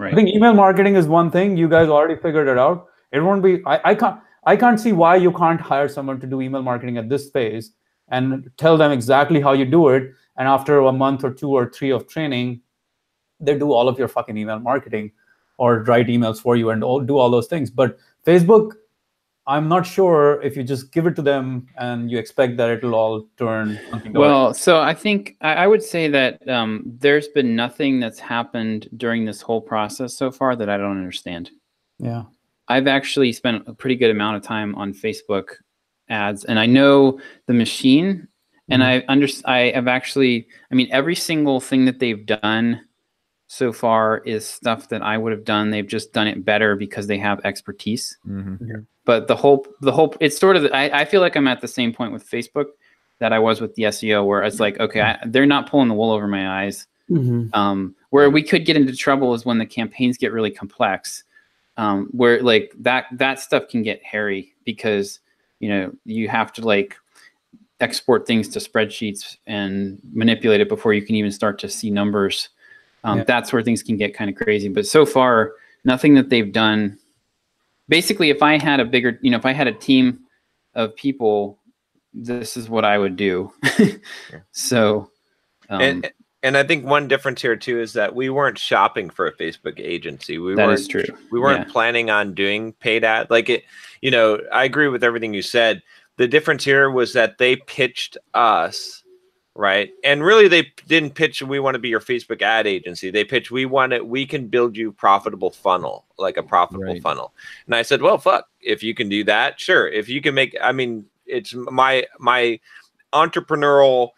S4: I think email marketing is one thing. You guys already figured it out. It won't be. I can't see why you can't hire someone to do email marketing at this phase and tell them exactly how you do it. And after a month or 2 or 3 of training, they do all of your fucking email marketing, or write emails for you and do all those things. But Facebook, I'm not sure if you just give it to them and you expect that it'll all turn.
S2: Well, so I think I would say that there's been nothing that's happened during this whole process so far that I don't understand.
S4: Yeah.
S2: I've actually spent a pretty good amount of time on Facebook ads, and I know the machine. And I have actually, I mean, every single thing that they've done so far is stuff that I would have done. They've just done it better because they have expertise. But the whole, it's sort of, I feel like I'm at the same point with Facebook that I was with the SEO, where it's like, okay, they're not pulling the wool over my eyes. Where we could get into trouble is when the campaigns get really complex, where like that stuff can get hairy, because, you know, you have to like export things to spreadsheets and manipulate it before you can even start to see numbers. That's where things can get kind of crazy. But so far, nothing that they've done. Basically, if I had a bigger, you know, if I had a team of people, this is what I would do. So,
S1: and I think one difference here too is that we weren't shopping for a Facebook agency.
S2: That is true.
S1: We weren't planning on doing paid ad. Like it, you know, I agree with everything you said. The difference here was that they pitched us, right? And really, they didn't pitch, we want to be your Facebook ad agency. They pitched, we can build you profitable funnel, like a profitable funnel. And I said, well, fuck, if you can do that, sure. If you can make, I mean, it's my entrepreneurial,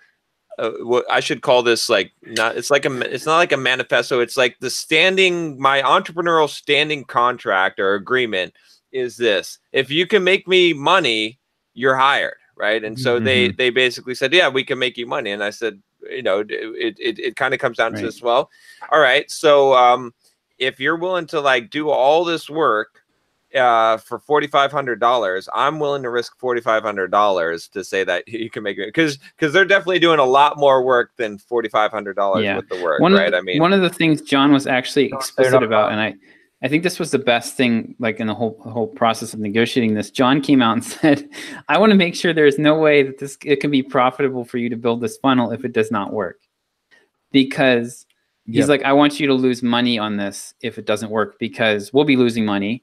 S1: I should call this like, it's not like a manifesto. It's like my entrepreneurial standing contract or agreement is this: if you can make me money, you're hired, right? And so they basically said, yeah, we can make you money. And I said, you know, it kind of comes down to this. Well, all right, so if you're willing to like do all this work for $4,500, I'm willing to risk $4,500 to say that you can make it, because they're definitely doing a lot more work than $4,500 with the work, right? I mean,
S2: one of the things John was actually explicit about, and I think this was the best thing, like in the whole process of negotiating this. John came out and said, I want to make sure there's no way that it can be profitable for you to build this funnel if it does not work. Because he's like, I want you to lose money on this if it doesn't work, because we'll be losing money.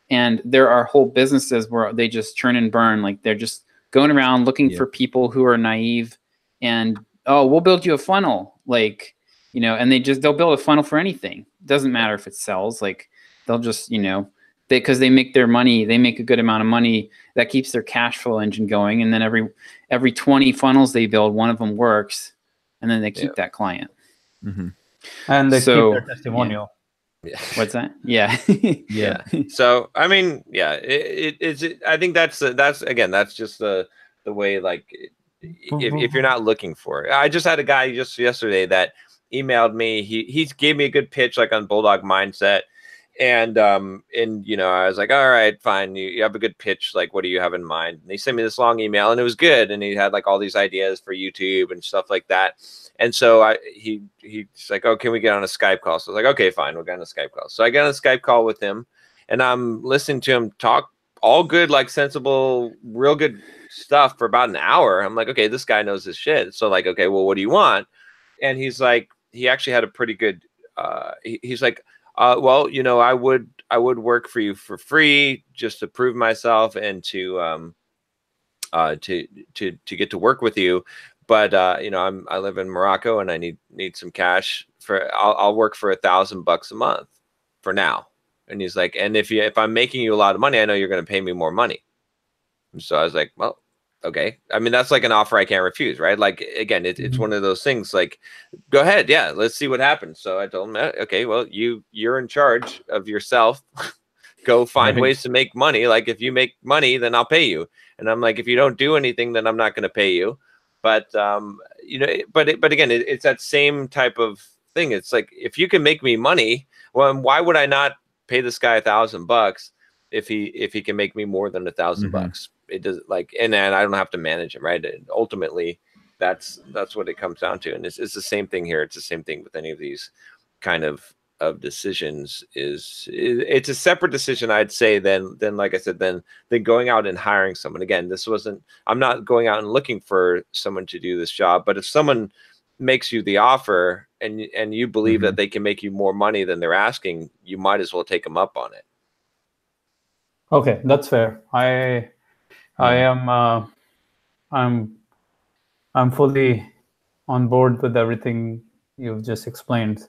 S2: And there are whole businesses where they just churn and burn. Like they're just going around looking for people who are naive and, oh, we'll build you a funnel. Like, you know, and they'll build a funnel for anything. Doesn't matter if it sells. Like they'll just, you know, because they make their money, they make a good amount of money that keeps their cash flow engine going. And then every 20 funnels they build, one of them works, and then they keep that client.
S3: Mm-hmm.
S4: And they keep their testimonial.
S2: Yeah. What's that? Yeah.
S1: Yeah. So I mean, yeah, I think that's again, that's just the way, like, if you're not looking for it. I just had a guy just yesterday that emailed me. He gave me a good pitch, like on Bulldog Mindset, and you know, I was like, all right, fine, you have a good pitch, like what do you have in mind? And he sent me this long email, and it was good, and he had like all these ideas for YouTube and stuff like that. And so he's like, oh, can we get on a Skype call? So I was like, okay, fine, we'll get on a Skype call. So I got on a Skype call with him, and I'm listening to him talk all good, like sensible, real good stuff for about an hour. I'm like, okay, this guy knows his shit. So like, okay, well, what do you want? And he's like, he actually had a pretty good, he's like, well, you know, I would work for you for free just to prove myself and to get to work with you. But you know, I live in Morocco and I need some cash for, I'll work for $1,000 a month for now. And he's like, and if I'm making you a lot of money, I know you're going to pay me more money. And so I was like, well, okay. I mean, that's like an offer I can't refuse, right? Like, again, it's one of those things, like, go ahead. Yeah, let's see what happens. So I told him, okay, well, you're in charge of yourself. Go find ways to make money. Like, if you make money, then I'll pay you. And I'm like, if you don't do anything, then I'm not going to pay you. But, you know, but again, it's that same type of thing. It's like, if you can make me money, well, why would I not pay this guy $1,000 if he can make me more than $1,000? It does, like, and I don't have to manage him, right? And ultimately, that's what it comes down to. And it's the same thing here. It's the same thing with any of these kind of decisions. It's a separate decision, I'd say, than like I said, than going out and hiring someone. Again, I'm not going out and looking for someone to do this job, but if someone makes you the offer and you believe that they can make you more money than they're asking, you might as well take them up on it.
S4: Okay, that's fair. I'm fully on board with everything you've just explained.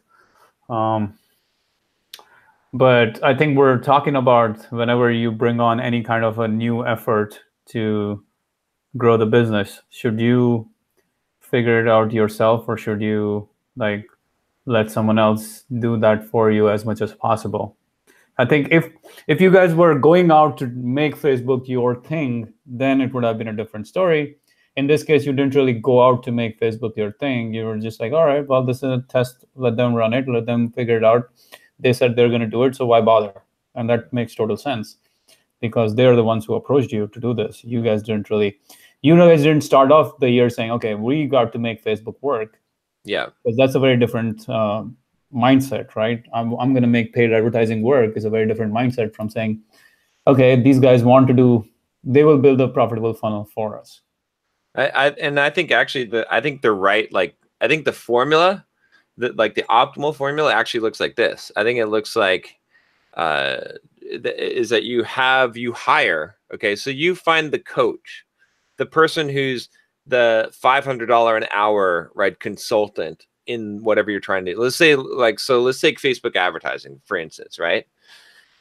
S4: But I think we're talking about whenever you bring on any kind of a new effort to grow the business, should you figure it out yourself, or should you like let someone else do that for you as much as possible? I think if you guys were going out to make Facebook your thing, then it would have been a different story. In this case, you didn't really go out to make Facebook your thing. You were just like, all right, well, this is a test. Let them run it. Let them figure it out. They said they're going to do it, so why bother? And that makes total sense, because they're the ones who approached you to do this. You guys didn't start off the year saying, okay, we got to make Facebook work.
S1: Yeah.
S4: Because that's a very different mindset, right? I'm going to make paid advertising work is a very different mindset from saying, okay, these guys they will build a profitable funnel for us.
S1: I think actually I think they're right. Like, I think the formula, like the optimal formula actually looks like this. I think it looks like is that you hire. Okay. So you find the coach, the person who's the $500 an hour, right, consultant in whatever you're trying to do. Let's say, like, so let's take Facebook advertising, for instance, right?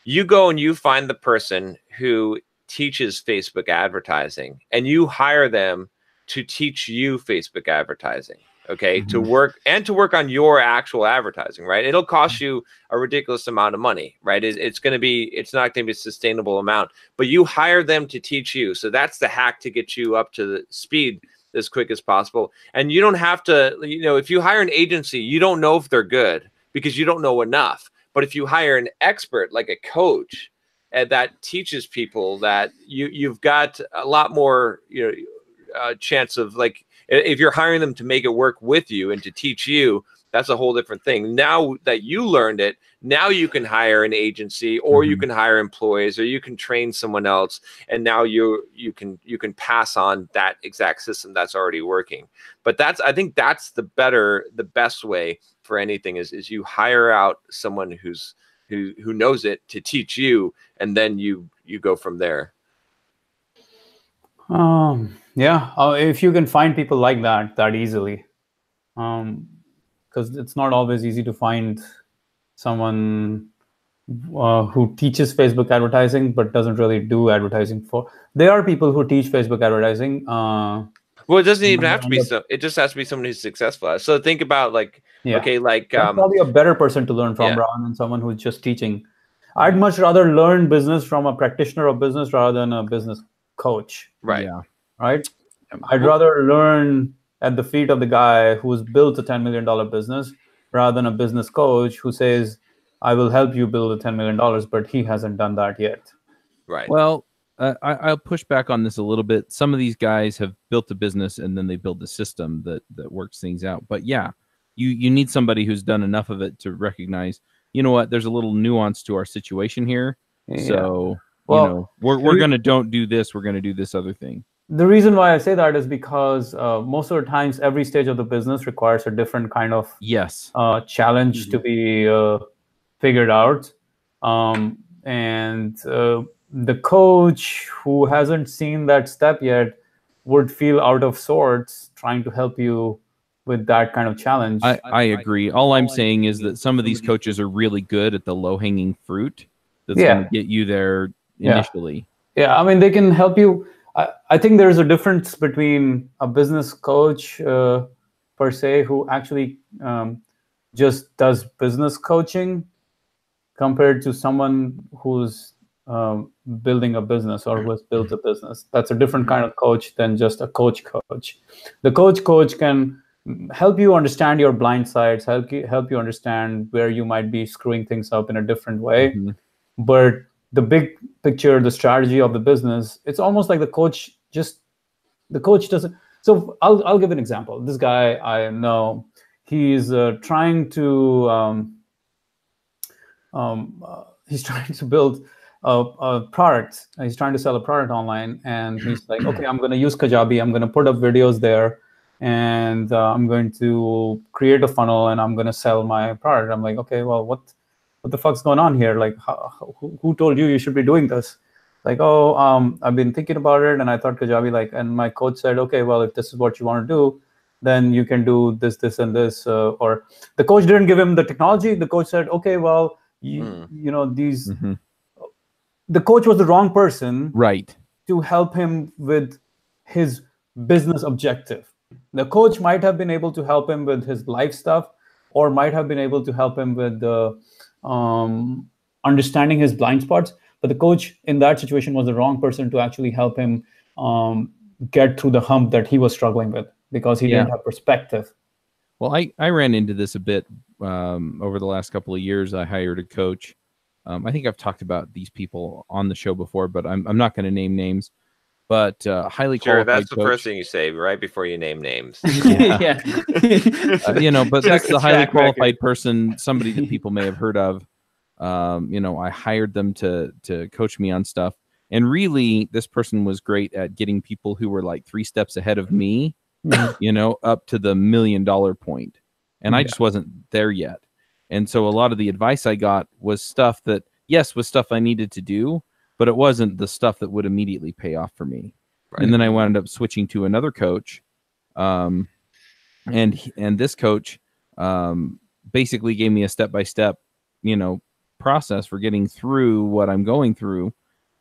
S1: You go and you find the person who teaches Facebook advertising, and you hire them to teach you Facebook advertising, okay? To work on your actual advertising, right? It'll cost you a ridiculous amount of money, right? It's not going to be a sustainable amount, but you hire them to teach you. So that's the hack to get you up to the speed as quick as possible. And you don't have to, you know, if you hire an agency, you don't know if they're good because you don't know enough. But if you hire an expert, like a coach, that teaches people, that you've got a lot more, you know, chance of, like, if you're hiring them to make it work with you and to teach you, that's a whole different thing. Now that you learned it, now you can hire an agency, or you can hire employees, or you can train someone else, and now you can pass on that exact system that's already working. But I think that's the best way for anything is you hire out someone who knows it to teach you, and then you go from there.
S4: Yeah, if you can find people like that easily, because it's not always easy to find someone who teaches Facebook advertising but doesn't really do advertising for. There are people who teach Facebook advertising.
S1: Well, it doesn't even have to be so. It just has to be someone who's successful. So think about okay, like
S4: that's probably a better person to learn from rather than someone who's just teaching. I'd much rather learn business from a practitioner of business rather than a business coach.
S1: Right.
S3: Yeah.
S4: Right. I'd rather learn at the feet of the guy who's built a $10 million business rather than a business coach who says, I will help you build a $10 million, but he hasn't done that yet.
S1: Right.
S3: Well, I'll push back on this a little bit. Some of these guys have built a business and then they build a system that works things out. But yeah, you need somebody who's done enough of it to recognize, you know what, there's a little nuance to our situation here. Yeah. So, we're going to don't do this. We're going to do this other thing.
S4: The reason why I say that is because most of the times, every stage of the business requires a different kind of challenge to be figured out. And the coach who hasn't seen that step yet would feel out of sorts trying to help you with that kind of challenge.
S3: I agree. All I'm saying is that some of these coaches are really good at the low-hanging fruit that's going to get you there initially.
S4: Yeah, I mean, they can help you. I think there's a difference between a business coach per se who actually just does business coaching compared to someone who's building a business or who has built a business. That's a different kind of coach than just a coach. The coach can help you understand your blind sides, help you understand where you might be screwing things up in a different way. But the big picture, the strategy of the business, it's almost like the coach doesn't. So I'll give an example. This guy I know, he's trying to build a product. He's trying to sell a product online, and he's like, okay, I'm going to use Kajabi. I'm going to put up videos there, and I'm going to create a funnel, and I'm going to sell my product. I'm like, okay, well, what the fuck's going on here? Like, who told you should be doing this? Like, I've been thinking about it, and I thought Kajabi, and my coach said, okay, well, if this is what you want to do, then you can do this, and this. Or the coach didn't give him the technology. The coach said, okay, well, you know, these. The coach was the wrong person,
S3: right,
S4: to help him with his business objective. The coach might have been able to help him with his life stuff, or might have been able to help him with understanding his blind spots. But the coach in that situation was the wrong person to actually help him get through the hump that he was struggling with, because he didn't have perspective.
S3: Well, I ran into this a bit over the last couple of years. I hired a coach. I think I've talked about these people on the show before, but I'm not going to name names. But highly qualified.
S1: That's the
S3: coach.
S1: First thing you say right before you name names.
S3: Yeah. But that's the highly qualified person, somebody that people may have heard of. I hired them to coach me on stuff, and really, this person was great at getting people who were like 3 steps ahead of me, up to the $1 million point, and I just wasn't there yet. And so a lot of the advice I got was stuff that, was stuff I needed to do, but it wasn't the stuff that would immediately pay off for me. Right. And then I wound up switching to another coach. And this coach basically gave me a step-by-step, process for getting through what I'm going through.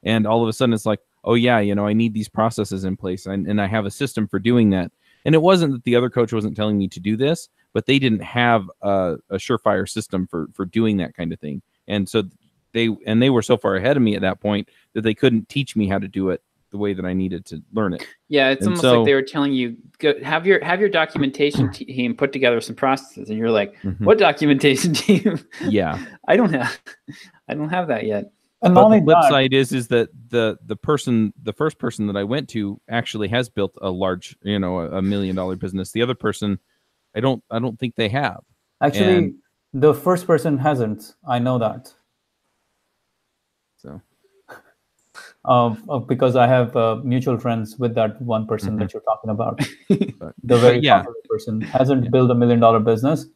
S3: And all of a sudden it's like, oh yeah, I need these processes in place, and I have a system for doing that. And it wasn't that the other coach wasn't telling me to do this, but they didn't have a surefire system for doing that kind of thing. And so they were so far ahead of me at that point that they couldn't teach me how to do it the way that I needed to learn it.
S2: Yeah, it's almost like they were telling you, go have your documentation team put together some processes, and you're like, what documentation team?
S3: Yeah,
S2: I don't have that yet.
S3: And but the flip side is that the first person that I went to actually has built a large, $1 million business. The other person, I don't think they have.
S4: Actually,
S3: And
S4: the first person hasn't. I know that.
S3: So,
S4: because I have mutual friends with that one person that you're talking about. The very
S3: yeah.
S4: popular person hasn't built $1 million business,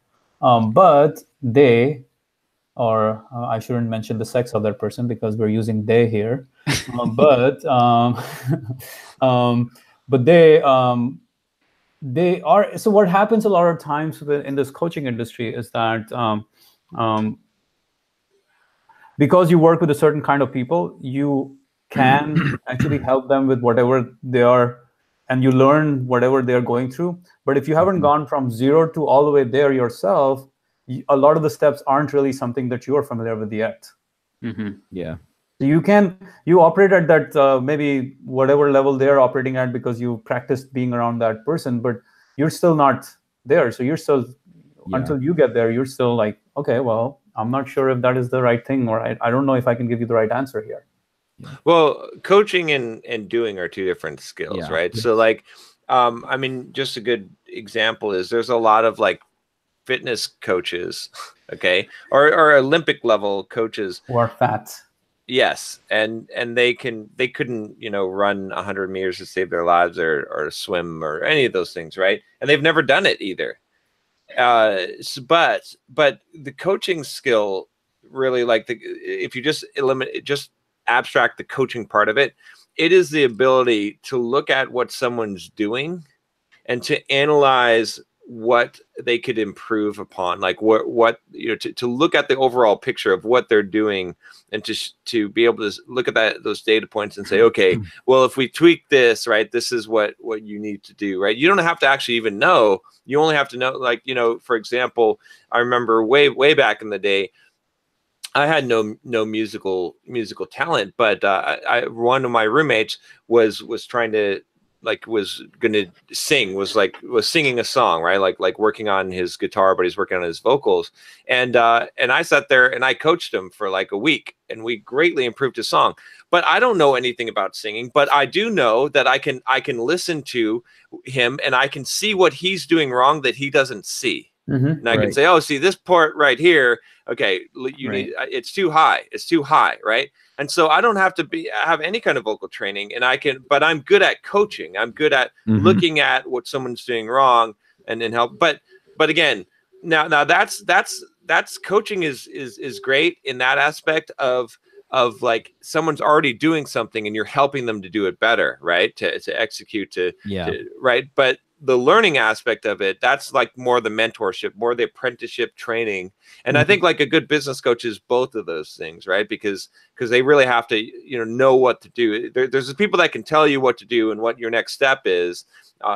S4: but they, or I shouldn't mention the sex of that person because we're using they here, but but they are. So what happens a lot of times in this coaching industry is that because you work with a certain kind of people, you can actually help them with whatever they are, and you learn whatever they're going through. But if you haven't gone from 0 to all the way there yourself, a lot of the steps aren't really something that you're familiar with yet.
S3: Yeah.
S4: So you operate at that maybe whatever level they're operating at because you practiced being around that person, but you're still not there. So you're still, until you get there, you're still like, okay, well, I'm not sure if that is the right thing, or I don't know if I can give you the right answer here.
S1: Well, coaching and doing are two different skills, right? So like, I mean, just a good example is there's a lot of like fitness coaches, okay, or Olympic level coaches
S4: who are fat.
S1: Yes, and they couldn't, you know, run 100 meters to save their lives or swim or any of those things, right? And they've never done it either. But the coaching skill really, like, if you just abstract the coaching part of it, it is the ability to look at what someone's doing and to analyze what they could improve upon, like what you know, to look at the overall picture of what they're doing, and to be able to look at those data points and say, okay, well, if we tweak this, right, this is what you need to do, right? You don't have to actually even know. You only have to know, like, you know, for example, I remember way back in the day, I had no musical talent, but one of my roommates was trying to, like, was gonna sing, was singing a song, right? Like working on his guitar, but he's working on his vocals. And I sat there and I coached him for like a week, and we greatly improved his song. But I don't know anything about singing, but I do know that I can listen to him and I can see what he's doing wrong that he doesn't see. And I can say, oh, see this part right here. Okay, you need, it's too high. It's too high, right? And so I don't have to have any kind of vocal training, and but I'm good at coaching. I'm good at looking at what someone's doing wrong and then help. But again, now that's coaching is great in that aspect of like someone's already doing something and you're helping them to do it better, right? To execute, right? But the learning aspect of it, that's like more the mentorship, more the apprenticeship training. And I think like a good business coach is both of those things, right? Because they really have to, you know what to do. There's people that can tell you what to do and what your next step is,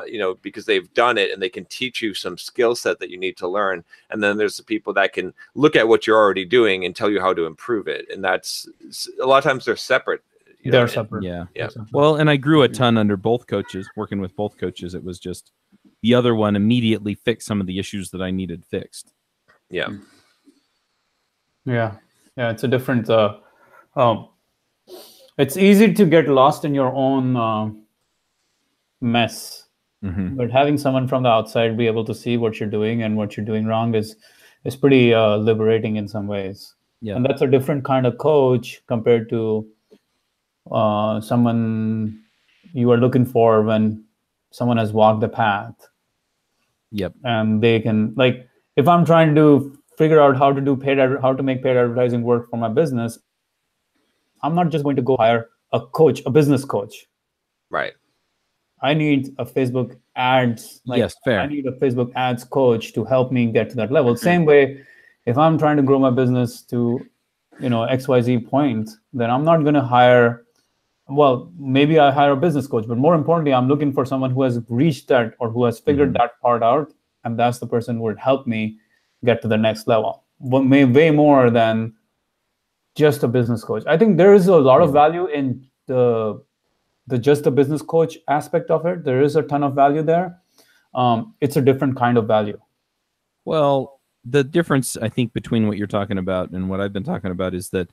S1: you know, because they've done it and they can teach you some skill set that you need to learn. And then there's the people that can look at what you're already doing and tell you how to improve it. And that's, a lot of times they're separate.
S4: They're separate.
S3: Yeah.
S4: Separate.
S3: Well, and I grew a ton under both coaches, working with both coaches. It was just the other one immediately fixed some of the issues that I needed fixed.
S1: Yeah.
S4: It's a different, it's easy to get lost in your own mess, but having someone from the outside be able to see what you're doing and what you're doing wrong is pretty liberating in some ways. Yeah. And that's a different kind of coach compared to someone you are looking for when someone has walked the path.
S3: Yep.
S4: And they can, like, if I'm trying to figure out how to make paid advertising work for my business, I'm not just going to go hire a business coach.
S1: Right.
S4: I need a Facebook ads.
S3: Yes, fair.
S4: I need a Facebook ads coach to help me get to that level. Same way, if I'm trying to grow my business to, XYZ point, then I'm not going to hire, well, maybe I hire a business coach, but more importantly, I'm looking for someone who has reached that or who has figured that part out. And that's the person who would help me get to the next level. Way more than just a business coach. I think there is a lot of value in the just the business coach aspect of it. There is a ton of value there. It's a different kind of value.
S3: Well, the difference, I think, between what you're talking about and what I've been talking about is that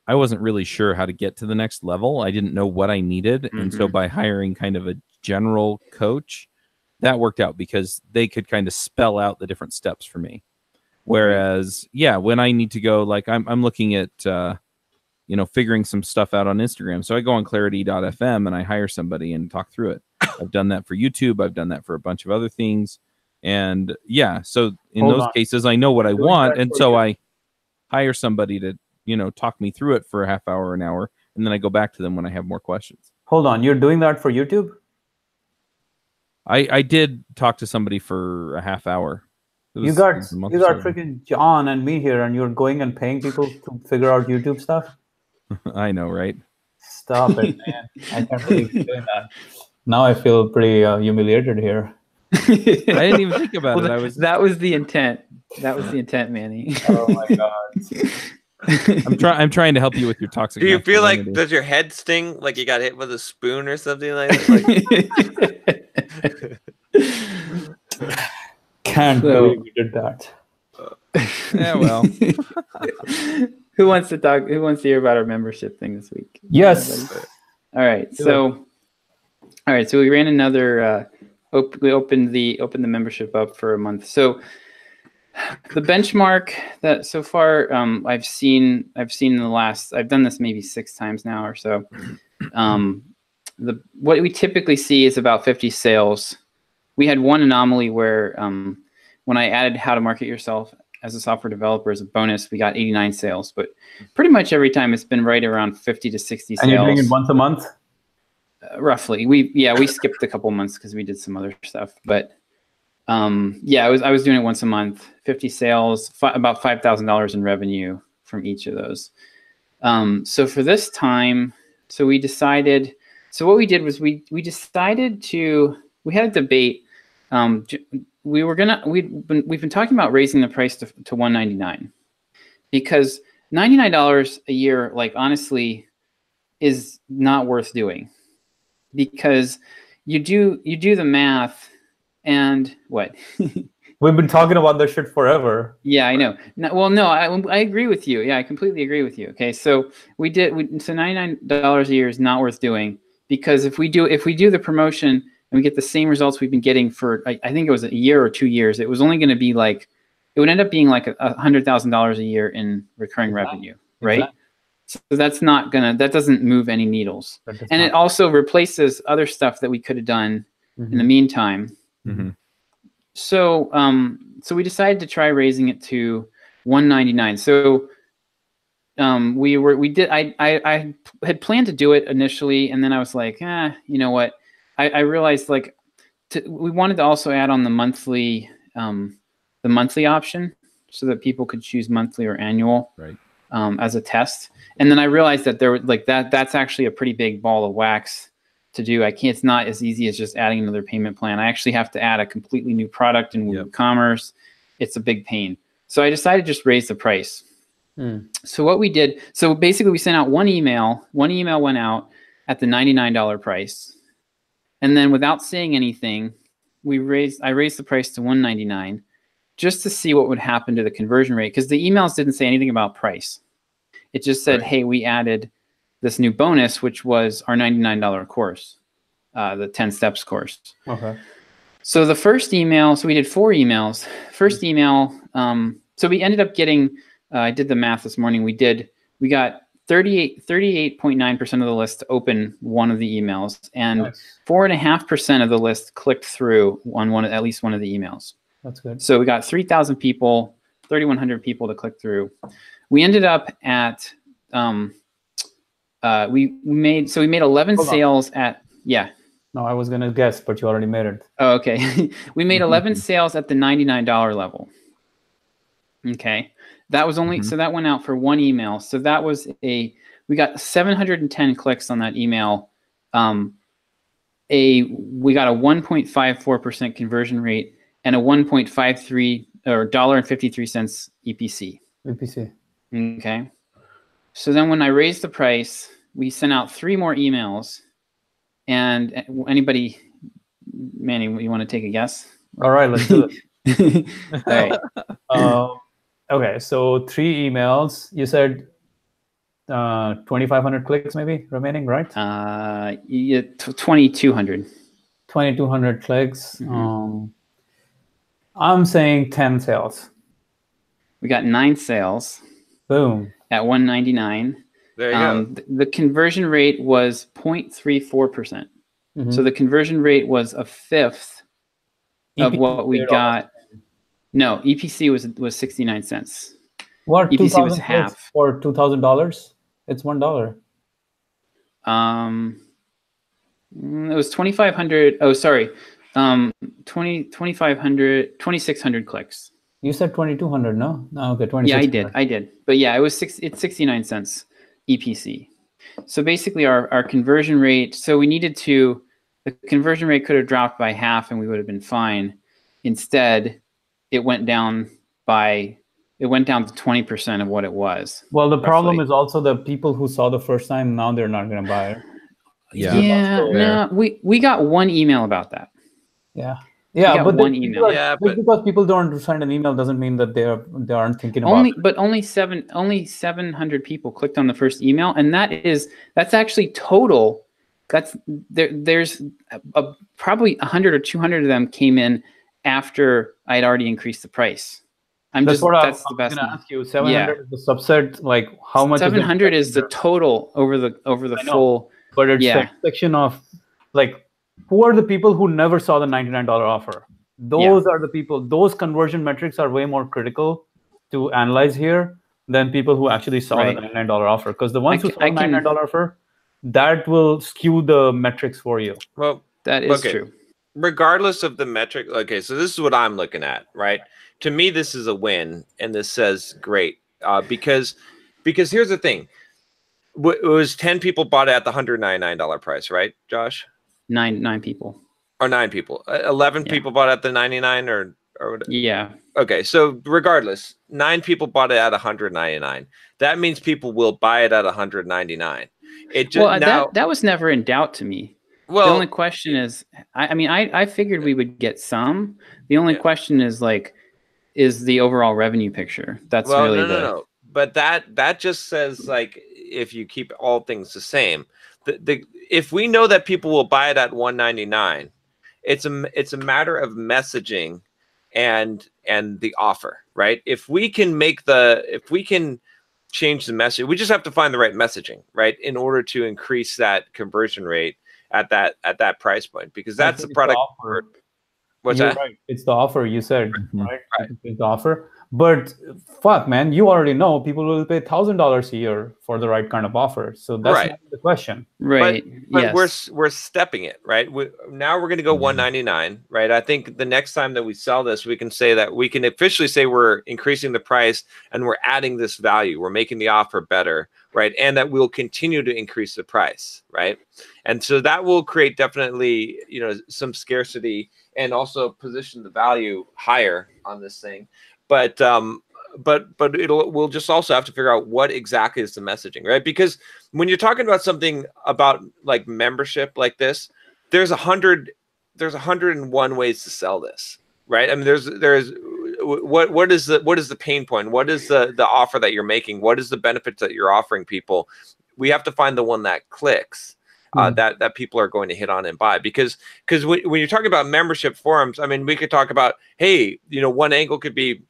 S3: I wasn't really sure how to get to the next level. I didn't know what I needed. And so by hiring kind of a general coach, that worked out because they could kind of spell out the different steps for me. Whereas, yeah, when I need to go, like I'm looking at, figuring some stuff out on Instagram. So I go on clarity.fm and I hire somebody and talk through it. I've done that for YouTube. I've done that for a bunch of other things. And yeah, so in those cases, I know what I want. And so I hire somebody to, talk me through it for a half hour, an hour. And then I go back to them when I have more questions.
S4: Hold on. You're doing that for YouTube?
S3: I did talk to somebody for a half hour.
S4: You got freaking John and me here, and you're going and paying people to figure out YouTube stuff?
S3: I know, right?
S4: Stop it, man. I can't believe you're doing that. Now I feel pretty humiliated here.
S3: I didn't even think about it.
S2: That was the intent. That was the intent, Manny.
S4: Oh my God.
S3: I'm trying to help you with your toxic.
S1: Do you feel like, does your head sting like you got hit with a spoon or something like that?
S4: Can't believe we did that.
S3: Yeah, well.
S2: Who wants to talk? Who wants to hear about our membership thing this week?
S4: Yes.
S2: All right. So we ran another. We opened the membership up for a month. So the benchmark that so far I've seen in the last, I've done this maybe 6 times now or so. What we typically see is about 50 sales. We had one anomaly where when I added how to market yourself as a software developer as a bonus, we got 89 sales. But pretty much every time it's been right around 50 to 60 sales.
S4: And you're doing it once a month?
S2: Roughly. We skipped a couple months because we did some other stuff. But I was doing it once a month. 50 sales, about $5,000 in revenue from each of those. So for this time, we decided. So what we did was we decided to. We had a debate. We've been talking about raising the price to $199 because $99 a year, like honestly, is not worth doing because you do the math and what?
S4: We've been talking about this shit forever.
S2: Yeah, I know. I agree with you. Yeah, I completely agree with you. Okay, so so $99 a year is not worth doing because if we do the promotion and we get the same results we've been getting for, I think it was a year or 2 years, it was only going to be like, it would end up being like $100,000 a year in recurring revenue, right? Exactly. So that doesn't move any needles. And it also replaces other stuff that we could have done in the meantime.
S3: Mm-hmm.
S2: So we decided to try raising it to $199. So I had planned to do it initially, and then I was like, you know what? I realized we wanted to also add on the monthly option so that people could choose monthly or annual,
S3: right?
S2: As a test. And then I realized that that's actually a pretty big ball of wax to do. It's not as easy as just adding another payment plan. I actually have to add a completely new product in WooCommerce. It's a big pain. So I decided to just raise the price. So what we did, so basically we sent out one email. One email went out at the $99 price. And then without saying anything, I raised the price to $199 just to see what would happen to the conversion rate, because the emails didn't say anything about price. It just said, hey, we added this new bonus, which was our $99 course, the 10 steps course.
S4: Okay.
S2: So the first email, so we did 4 emails. First email, so we ended up getting, I did the math this morning. We got 38.9% of the list to open one of the emails, and 4.5% of the list clicked through on at least one of the emails.
S4: That's good.
S2: So we got 3,000 people, 3,100 people to click through. We ended up at we made 11 sales at
S4: No, I was gonna guess, but you already made it.
S2: Oh, okay. We made 11 sales at the $99 level. Okay. That was only, so that went out for one email. So that was we got 710 clicks on that email. We got a 1.54% conversion rate and a 1.53 or $1.53 EPC.
S4: EPC.
S2: Okay. So then when I raised the price, we sent out 3 more emails. And anybody, Manny, you want to take a guess?
S4: All right, let's do it.
S2: All right.
S4: Okay, so 3 emails. You said 2,500 clicks maybe remaining, right?
S2: 2,200.
S4: 2,200 clicks. I'm saying 10 sales.
S2: We got 9 sales.
S4: Boom.
S2: At $199.
S1: There you go.
S2: The conversion rate was 0.34%. So the conversion rate was a fifth of what we got. No, EPC was 69 cents.
S4: What?
S2: EPC was half.
S4: For $2,000? It's $1.
S2: It was 2,500. Oh, sorry. 2,500, 2,600 clicks.
S4: You said 2,200, no? No, okay, 2,600.
S2: Yeah, I did. But yeah, it's 69 cents EPC. So basically our conversion rate, so we needed to, the conversion rate could have dropped by half and we would have been fine. Instead, it went down to 20% of what it was.
S4: Well, the problem is also the people who saw the first time, now they're not going to buy it.
S2: No, we got one email about that.
S4: Yeah, but
S2: one email.
S4: Because people don't send an email doesn't mean that they aren't thinking about it.
S2: But only 700 people clicked on the first email, and that's actually total. There's probably 100 or 200 of them came in after I'd already increased the price.
S4: That's the
S2: best.
S4: I'm going to ask you. 700 is the subset. Like how much?
S2: 700 is the total over the full.
S4: But it's a section of like. Who are the people who never saw the $99 offer? Those are the people, those conversion metrics are way more critical to analyze here than people who actually saw the $99 offer. Because the ones who saw the $99 offer, that will skew the metrics for you.
S1: Well,
S2: that is true.
S1: Regardless of the metric, okay, so this is what I'm looking at, right? To me, this is a win, and this says great. Because here's the thing. It was 10 people bought it at the $199 price, right, Josh?
S2: 9 people.
S1: Or 9 people. 11 people bought at the 99 or whatever.
S2: Yeah.
S1: Okay, so regardless, 9 people bought it at 199. That means people will buy it at 199. It just
S2: that was never in doubt to me. Well, the only question is, I figured we would get some. The only question is is the overall revenue picture. That's no.
S1: But that just says like if you keep all things the same. If we know that people will buy it at $199, it's a matter of messaging and the offer, right? If we can change the message, we just have to find the right messaging, right, in order to increase that conversion rate at that price point, because that's the product. What's that? Right.
S4: It's the offer you said, right? It's the offer. But fuck, man, you already know people will pay $1,000 a year for the right kind of offer. So that's not the question.
S2: Right.
S1: But we're stepping it, right? Now we're going to go $199, right? I think the next time that we sell this, we can say that we can officially say we're increasing the price and we're adding this value. We're making the offer better, right? And that we'll continue to increase the price, right? And so that will create definitely, some scarcity and also position the value higher on this thing. But we'll just also have to figure out what exactly is the messaging, right? Because when you're talking about something about like membership like this, there's 101 ways to sell this, right? I mean, there's what is the pain point? What is the offer that you're making? What is the benefits that you're offering people? We have to find the one that clicks. That people are going to hit on and buy, because when you're talking about membership forums, I mean, we could talk about, hey, one angle could be,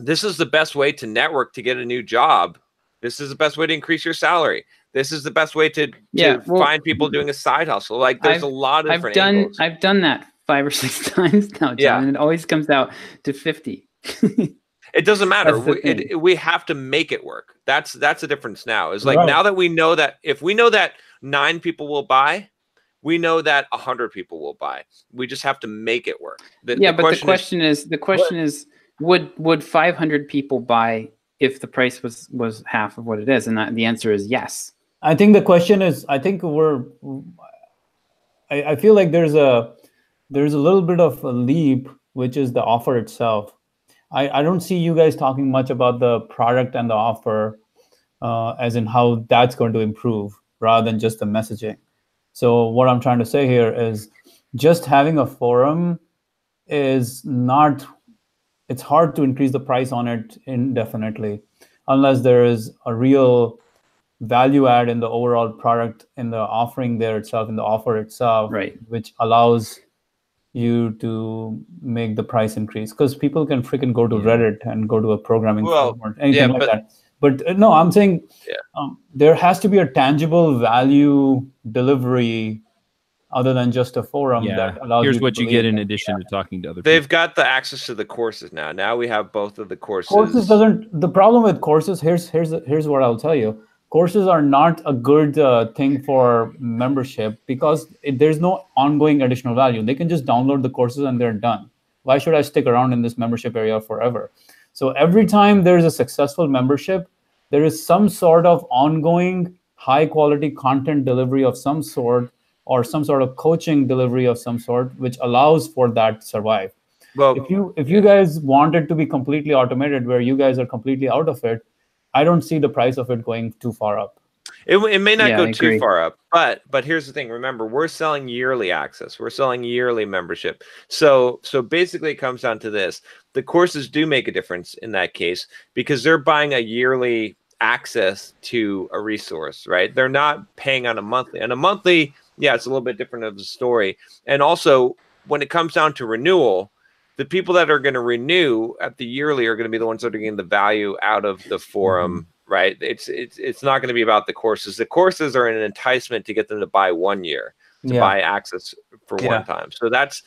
S1: this is the best way to network to get a new job. This is the best way to increase your salary. This is the best way to find people doing a side hustle. Like there's a lot of different angles.
S2: I've done that 5 or 6 times now, John, and it always comes out to 50.
S1: It doesn't matter. We have to make it work. That's the difference now. Is like now that we know that if we know that 9 people will buy, we know that 100 people will buy. We just have to make it work.
S2: But the question is, would 500 people buy if the price was half of what it is? And the answer is yes.
S4: I think the question is, I feel like there's a little bit of a leap, which is the offer itself. I don't see you guys talking much about the product and the offer, as in how that's going to improve, rather than just the messaging. So what I'm trying to say here is just having a forum is not, it's hard to increase the price on it indefinitely unless there is a real value add in the overall product, in the offering there itself, in the offer itself,
S2: right,
S4: which allows you to make the price increase, because people can freaking go to Reddit and go to a programming forum or anything like that. But no, I'm saying there has to be a tangible value delivery other than just a forum that allows
S3: here's
S4: you
S3: what
S4: to
S3: you get in addition to talking to other people.
S1: They've got the access to the courses now. Now we have both of the courses.
S4: Courses doesn't. The problem with courses, here's what I'll tell you. Courses are not a good thing for membership because there's no ongoing additional value. They can just download the courses and they're done. Why should I stick around in this membership area forever? So every time there's a successful membership, there is some sort of ongoing high quality content delivery of some sort, or some sort of coaching delivery of some sort, which allows for that to survive. Well, if you guys want it to be completely automated, where you guys are completely out of it, I don't see the price of it going too far up.
S1: It may not go too far up, but here's the thing. Remember, we're selling yearly access. We're selling yearly membership. So basically, it comes down to this: the courses do make a difference in that case because they're buying a yearly access to a resource, right? They're not paying on a monthly. And a monthly, it's a little bit different of the story. And also, when it comes down to renewal, the people that are going to renew at the yearly are going to be the ones that are getting the value out of the forum, right? It's not going to be about the courses. The courses are an enticement to get them to buy 1 year, to buy access for one time. So that's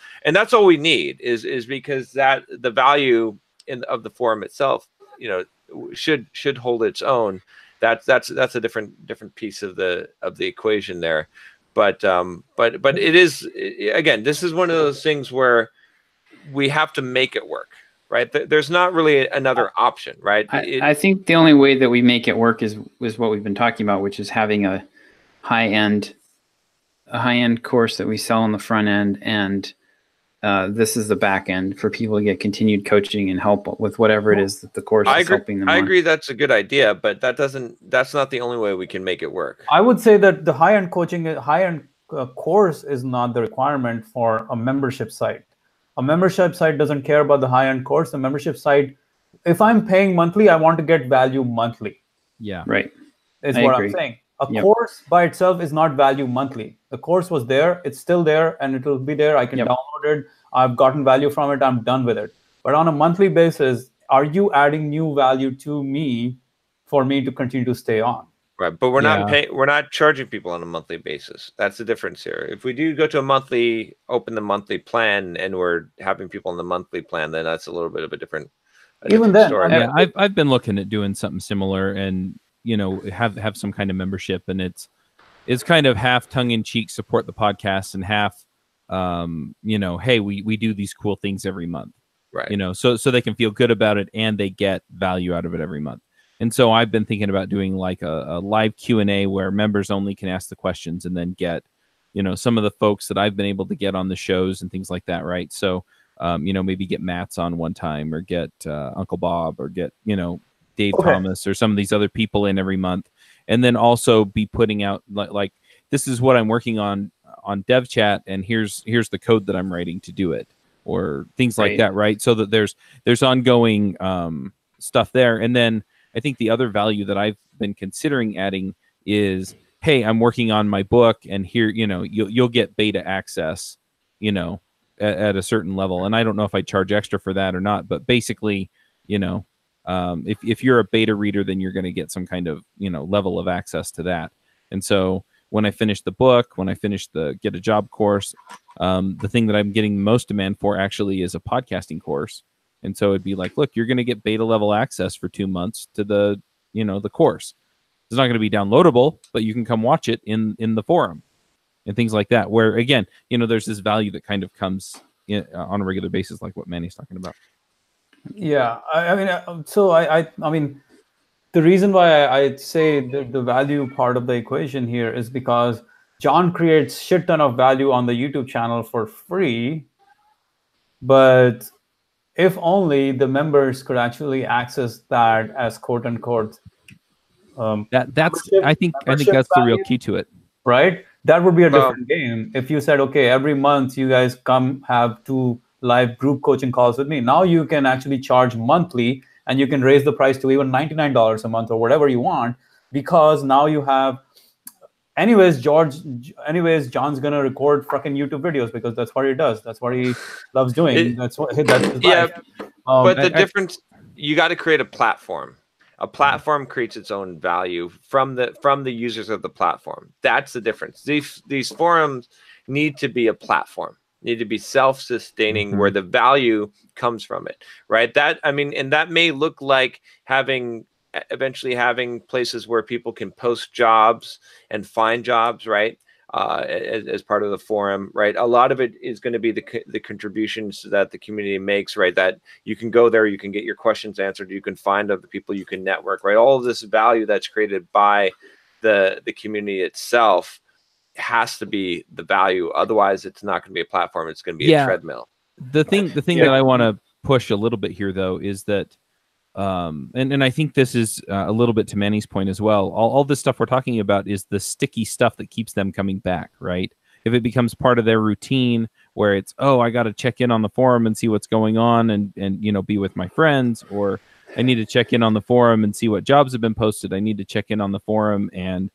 S1: all we need is because that the value of the forum itself, should hold its own. That's a different piece of the equation there. But it is, again, this is one of those things where we have to make it work, right? There's not really another option, right?
S2: I think the only way that we make it work is what we've been talking about, which is having a high-end course that we sell on the front end, and this is the back end for people to get continued coaching and help with whatever it is that the course is helping them.
S1: I agree that's a good idea, but that's not the only way we can make it work.
S4: I would say that the high-end course is not the requirement for a membership site. A membership site doesn't care about the high-end course. The membership site, if I'm paying monthly, I want to get value monthly.
S3: Yeah.
S2: Right.
S4: Is what I'm saying. A course by itself is not value monthly. The course was there, it's still there, and it will be there. I can download it. I've gotten value from it. I'm done with it. But on a monthly basis, are you adding new value to me for me to continue to stay on?
S1: Right, but we're not charging people on a monthly basis. That's the difference here. If we do go to open the monthly plan, and we're having people on the monthly plan, then that's a little bit of a different story.
S3: Yeah, I've been looking at doing something similar, and have some kind of membership, and it's kind of half tongue in cheek, support the podcast, and half, hey, we do these cool things every month,
S1: right?
S3: So they can feel good about it and they get value out of it every month. And so I've been thinking about doing like a live Q&A where members only can ask the questions and then get, some of the folks that I've been able to get on the shows and things like that, right? So, maybe get Matt's on one time, or get Uncle Bob, or get, Dave Thomas, or some of these other people in every month. And then also be putting out like this is what I'm working on DevChat, and here's the code that I'm writing to do it, or things like that, right? So that there's ongoing stuff there. And then I think the other value that I've been considering adding is, hey, I'm working on my book, and here, you'll get beta access, at a certain level. And I don't know if I charge extra for that or not, but basically, if you're a beta reader, then you're going to get some kind of, level of access to that. And so when I finish the book, when I finish the Get a Job course, the thing that I'm getting most demand for actually is a podcasting course. And so it'd be like, look, you're going to get beta level access for 2 months to the course. It's not going to be downloadable, but you can come watch it in the forum and things like that, where, again, there's this value that kind of comes on a regular basis, like what Manny's talking about.
S4: Yeah. I mean, the reason why I say the value part of the equation here is because John creates shit ton of value on the YouTube channel for free, but if only the members could actually access that as quote unquote.
S3: That's I think that's the real key to it,
S4: right? That would be a different game if you said, okay, every month you guys come have 2 live group coaching calls with me. Now you can actually charge monthly, and you can raise the price to even $99 a month or whatever you want, because now you have anyways, John's gonna record fucking YouTube videos because that's what he does. That's what he loves doing. That's his life.
S1: But the difference, you got to create a platform. A platform creates its own value from the users of the platform. That's the difference. These forums need to be a platform, need to be self-sustaining, where the value comes from it, right? And that may look like eventually having places where people can post jobs and find jobs, right? As part of the forum, right? A lot of it is going to be the contributions that the community makes, right? That you can go there, you can get your questions answered, you can find other people, you can network, right? All of this value that's created by the community itself has to be the value. Otherwise, it's not going to be a platform. It's going to be a treadmill.
S3: The thing that I want to push a little bit here, though, is that and I think this is a little bit to Manny's point as well. All this stuff we're talking about is the sticky stuff that keeps them coming back, right? If it becomes part of their routine where it's, oh, I got to check in on the forum and see what's going on and be with my friends, or I need to check in on the forum and see what jobs have been posted. I need to check in on the forum and,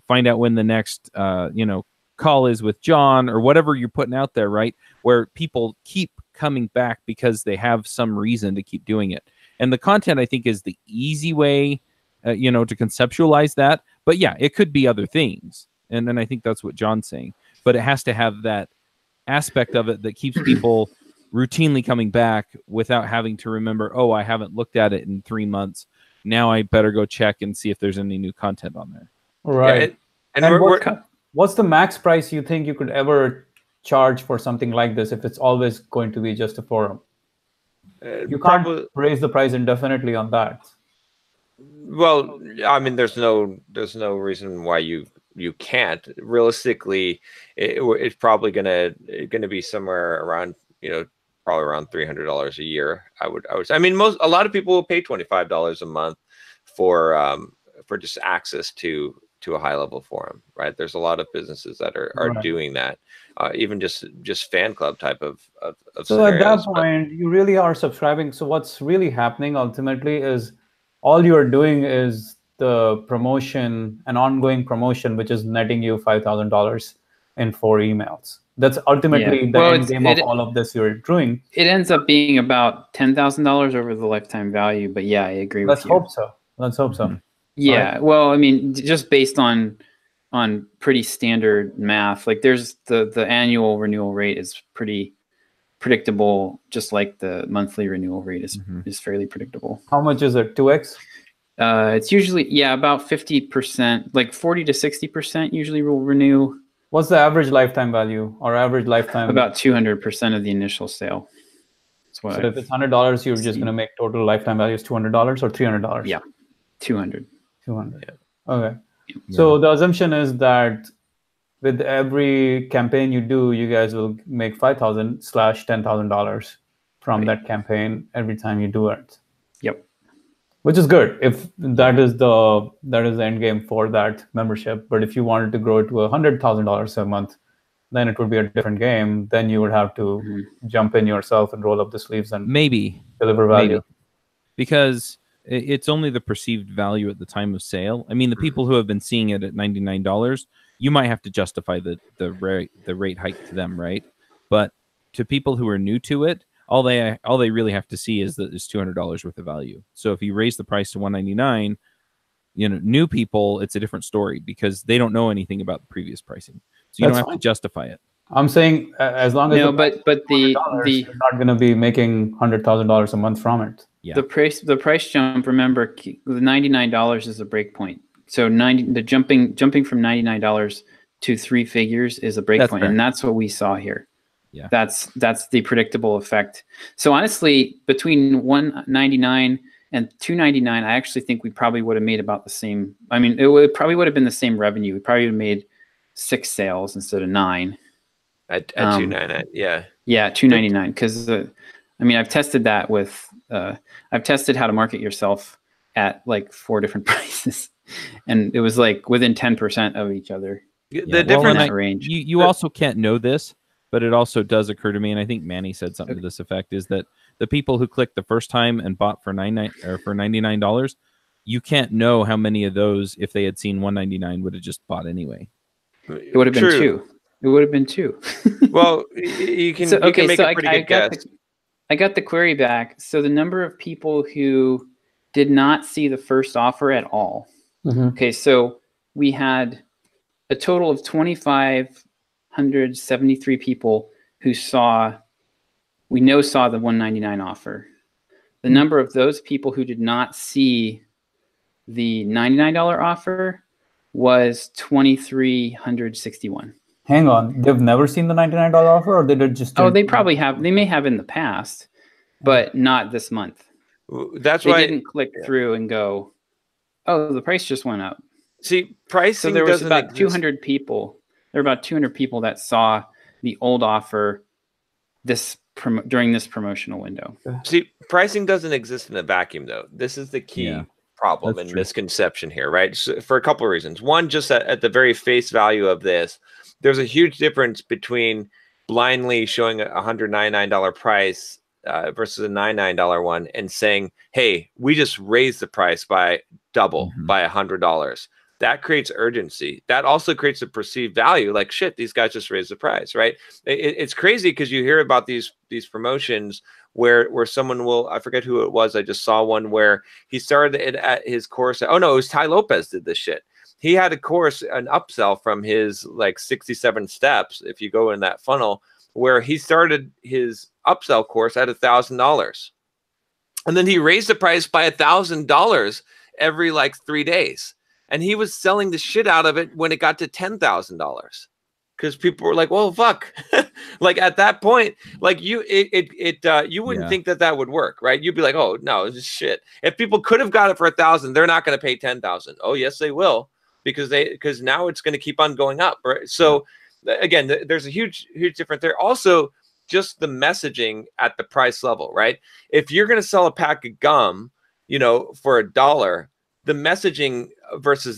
S3: find out when the next, call is with John, or whatever you're putting out there, right? Where people keep coming back because they have some reason to keep doing it. And the content, I think, is the easy way, to conceptualize that. But yeah, it could be other things. And then I think that's what John's saying. But it has to have that aspect of it that keeps people routinely coming back without having to remember, oh, I haven't looked at it in 3 months. Now I better go check and see if there's any new content on there.
S4: Right. Yeah, and what's the max price you think you could ever charge for something like this if it's always going to be just a forum? You can't raise the price indefinitely on that.
S1: Well, I mean, there's no reason why you can't. Realistically, it's probably gonna be somewhere around probably around $300 a year. I would say. I mean, a lot of people will pay $25 a month for just access to a high level forum, right? There's a lot of businesses that are doing that, even just fan club type of
S4: so at that point, you really are subscribing. So what's really happening ultimately is all you are doing is the promotion, an ongoing promotion, which is netting you $5,000 in 4 emails. That's ultimately the end game of all of this you're doing.
S2: It ends up being about $10,000 over the lifetime value. But yeah, I agree with you.
S4: Let's hope so.
S2: Yeah, well, I mean, just based on pretty standard math, like there's the annual renewal rate is pretty predictable, just like the monthly renewal rate is fairly predictable.
S4: How much is it? 2x?
S2: It's usually about 50%, like 40 to 60% usually will renew.
S4: What's the average lifetime value or average lifetime?
S2: About 200% of the initial sale.
S4: So if it's $100, you're just going to make total lifetime value is $200 or $300?
S2: Yeah, 200.
S4: 200. Yeah. Okay. Yeah. So the assumption is that with every campaign you do, you guys will make $5,000/$10,000 from that campaign every time you do it.
S2: Yep.
S4: Which is good if that is the end game for that membership. But if you wanted to grow it to $100,000 a month, then it would be a different game. Then you would have to jump in yourself and roll up the sleeves and deliver value.
S3: Because it's only the perceived value at the time of sale. I mean, the people who have been seeing it at $99, you might have to justify the rate hike to them, right? But to people who are new to it, all they really have to see is that it's $200 worth of value. So if you raise the price to $199, new people, it's a different story because they don't know anything about the previous pricing. So you don't have to justify it.
S4: I'm saying as long as
S2: you're
S4: not going to be making $100,000 a month from it.
S2: Yeah. The price jump. Remember, the $99 is a break point. So jumping from $99 to 3 figures is a break point, and that's what we saw here.
S3: Yeah,
S2: that's the predictable effect. So honestly, between $199 and $299, I actually think we probably would have made about the same. I mean, probably would have been the same revenue. We probably would have made 6 sales instead of 9.
S1: At $299, yeah.
S2: Yeah, $299 because I've tested that with. I've tested how to market yourself at like 4 different prices, and it was like within 10% of each other.
S1: The difference
S2: range.
S3: You also can't know this, but it also does occur to me, and I think Manny said something to this effect: is that the people who clicked the first time and bought for $99, you can't know how many of those, if they had seen 199, would have just bought anyway.
S2: It would have been two. It would have been two.
S1: Well, you can, you can make a pretty good guess.
S2: I got the query back. So the number of people who did not see the first offer at all. Okay, so we had a total of 2,573 people who saw the 199 offer. The number of those people who did not see the $99 offer was 2,361.
S4: Hang on, they've never seen the $99 offer, or they did just?
S2: Oh, they probably have. They may have in the past, but not this month.
S1: That's why
S2: they didn't click through and go, "Oh, the price just went up."
S1: See, pricing.
S2: So there was about 200 people. There were about 200 people that saw the old offer during this promotional window.
S1: See, pricing doesn't exist in a vacuum, though. This is the key problem and misconception here, right? So for a couple of reasons. One, just at the very face value of this, there's a huge difference between blindly showing a $199 price versus a $99 one and saying, hey, we just raised the price by double, by $100. That creates urgency. That also creates a perceived value. Like, shit, these guys just raised the price, right? It's crazy because you hear about these promotions where someone will, I forget who it was. I just saw one where he started it at his course. Oh no, it was Ty Lopez did this shit. He had a course, an upsell from his like 67 steps, if you go in that funnel, where he started his upsell course at $1,000. And then he raised the price by $1,000 every like 3 days. And he was selling the shit out of it when it got to $10,000. Because people were like, well, fuck. Like at that point, like you wouldn't think that would work, right? You'd be like, oh no, this is shit. If people could have got it for $1,000, they're not going to pay $10,000. Oh yes, they will, because now it's going to keep on going up, right? So again, there's a huge difference there. Also, just the messaging at the price level, right? If you're going to sell a pack of gum, for $1, the messaging versus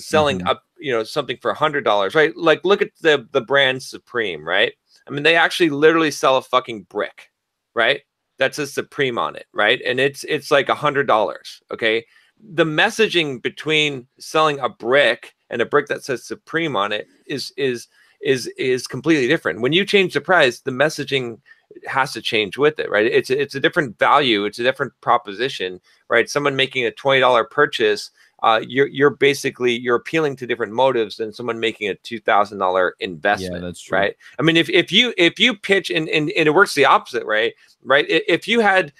S1: selling up, something for $100, right? Like look at the brand Supreme, right? I mean, they actually literally sell a fucking brick, right? That says Supreme on it, right? And it's like $100, okay? The messaging between selling a brick and a brick that says Supreme on it is completely different. When you change the price, the messaging has to change with it, right? It's a different value. It's a different proposition, right? Someone making a $20 purchase, you're appealing to different motives than someone making a $2,000 investment. Yeah, that's true. Right? I mean, if you pitch and it works the opposite way, right? If you had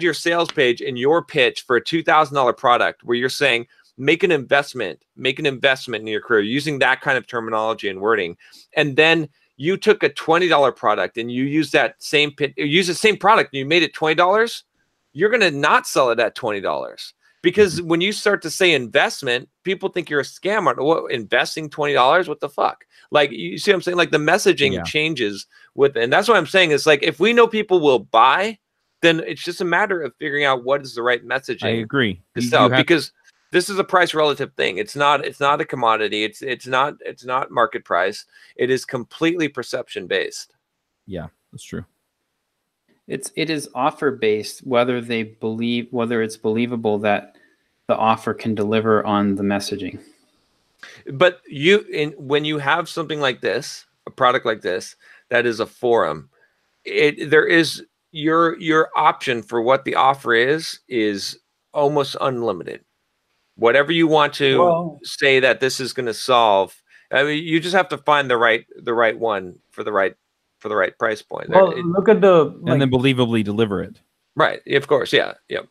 S1: your sales page and your pitch for a $2,000 product where you're saying, make an investment in your career using that kind of terminology and wording, and then you took a $20 product and you use the same product and you made it $20, you're going to not sell it at $20. Because when you start to say investment, people think you're a scammer. What, investing $20? What the fuck? Like, you see what I'm saying? Like the messaging changes and that's what I'm saying is like, if we know people will buy, then it's just a matter of figuring out what is the right messaging. I
S3: agree.
S1: To sell, because this is a price relative thing. It's not a commodity. It's not market price. It is completely perception based.
S3: Yeah, that's true.
S2: It is offer based, whether it's believable that the offer can deliver on the messaging.
S1: But when you have something like this, a product like this, that is a forum, there is your option for what the offer is almost unlimited. Whatever you want to say that this is going to solve, I mean, you just have to find the right one for the right price point.
S4: Well, look at
S3: and then believably deliver it.
S1: Right. Of course. Yeah. Yep.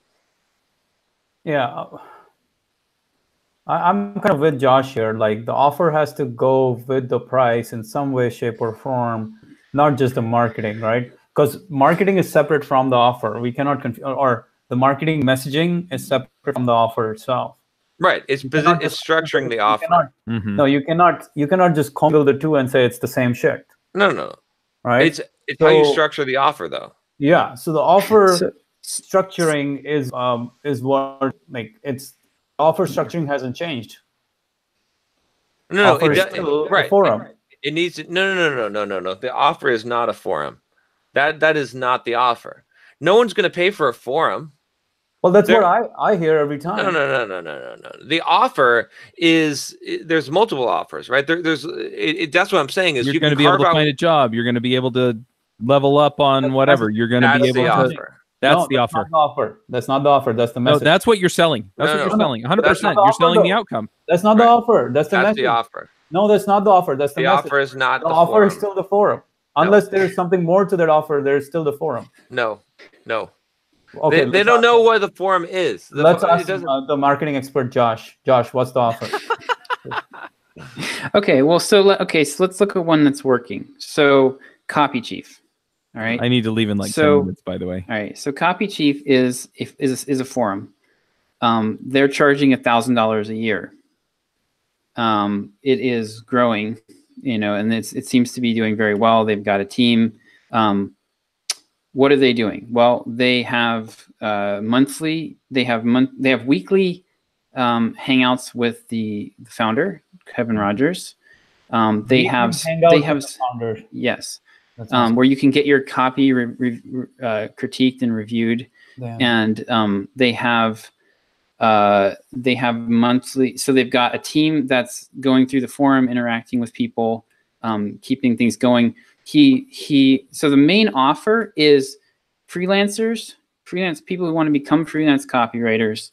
S4: Yeah. I'm kind of with Josh here. Like the offer has to go with the price in some way, shape, or form, not just the marketing, right? Because marketing is separate from the offer. We cannot or the marketing messaging is separate from the offer itself.
S1: Right. It's structuring the offer.
S4: No, you cannot just commingle the two and say it's the same shit.
S1: No.
S4: Right.
S1: It's how you structure the offer, though.
S4: Yeah. So the offer structuring is what it's offer structuring hasn't changed.
S1: No,
S4: right. Forum.
S1: It needs to, no. The offer is not a forum. That is not the offer. No one's going to pay for a forum.
S4: Well, that's what I hear every time.
S1: No. The offer is there's multiple offers, right? That's what I'm saying is
S3: you're going to be able to find a job. You're going to be able to level up on whatever. You're going to be able to. That's the offer.
S4: Not the offer. That's not the offer. That's the message.
S3: No, that's what you're selling. That's what you're selling. 100%. You're selling the outcome.
S4: That's not the offer. That's the message.
S1: The offer.
S4: No, that's not the offer. That's the message.
S1: Offer is not
S4: the offer. Forum. Is still the forum. Unless there's something more to that offer, there's still the forum.
S1: No.
S4: Okay,
S1: they don't know what the forum is.
S4: Let's ask the marketing expert, Josh. Josh, what's the offer?
S2: Okay, well, so let's look at one that's working. So, Copy Chief. All right.
S3: I need to leave in 10 minutes, by the way.
S2: All right. So, Copy Chief is a forum. They're charging $1,000 a year. It is growing, and it seems to be doing very well. They've got a team. What are they doing? Well, they have weekly hangouts with the founder, Kevin Rogers. They have yes, awesome. Where you can get your copy critiqued and reviewed. Damn. And they have monthly. So they've got a team that's going through the forum, interacting with people, keeping things going. So the main offer is freelance people who want to become freelance copywriters.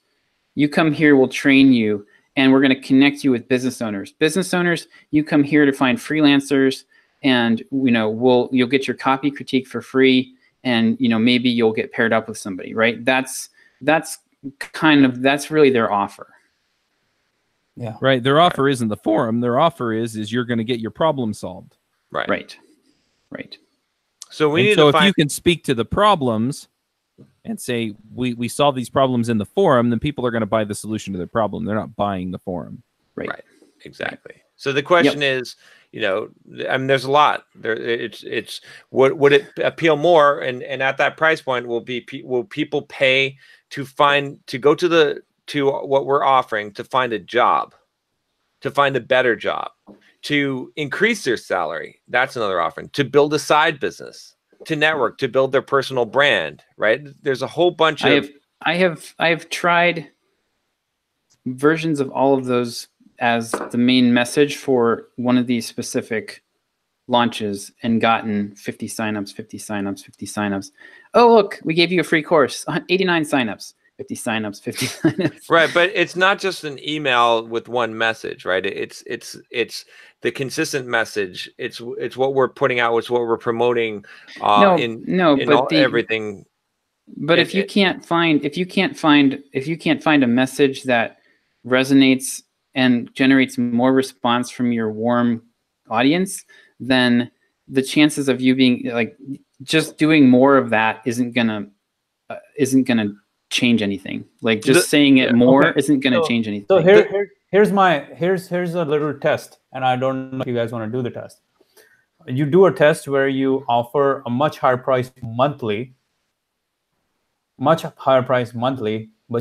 S2: You come here, we'll train you, and we're going to connect you with business owners. Business owners, you come here to find freelancers, and you'll get your copy critique for free, and maybe you'll get paired up with somebody, right? That's really their offer.
S3: Yeah. Right. Their offer isn't the forum. Their offer is you're going to get your problem solved.
S2: Right.
S1: So if
S3: you can speak to the problems and say we solve these problems in the forum, then people are going to buy the solution to their problem. They're not buying the forum.
S1: Right. Exactly. So the question is, there's a lot there. It's would it appeal more? And at that price point, will people pay to go to what we're offering to find a job, to find a better job, to increase their salary? That's another offering. To build a side business, to network, to build their personal brand, right? There's a whole bunch of...
S2: I have tried versions of all of those as the main message for one of these specific launches and gotten 50 signups. Oh, look, we gave you a free course, 89 signups. 50 signups, 50 signups.
S1: Right, but it's not just an email with one message, right? It's the consistent message. It's what we're putting out. It's what we're promoting. Everything.
S2: But if you can't find a message that resonates and generates more response from your warm audience, then the chances of you being just doing more of that isn't gonna change anything. Saying it more isn't going to change anything.
S4: So here's a little test, and I don't know if you guys want to do the test. You do a test where you offer a much higher price monthly, but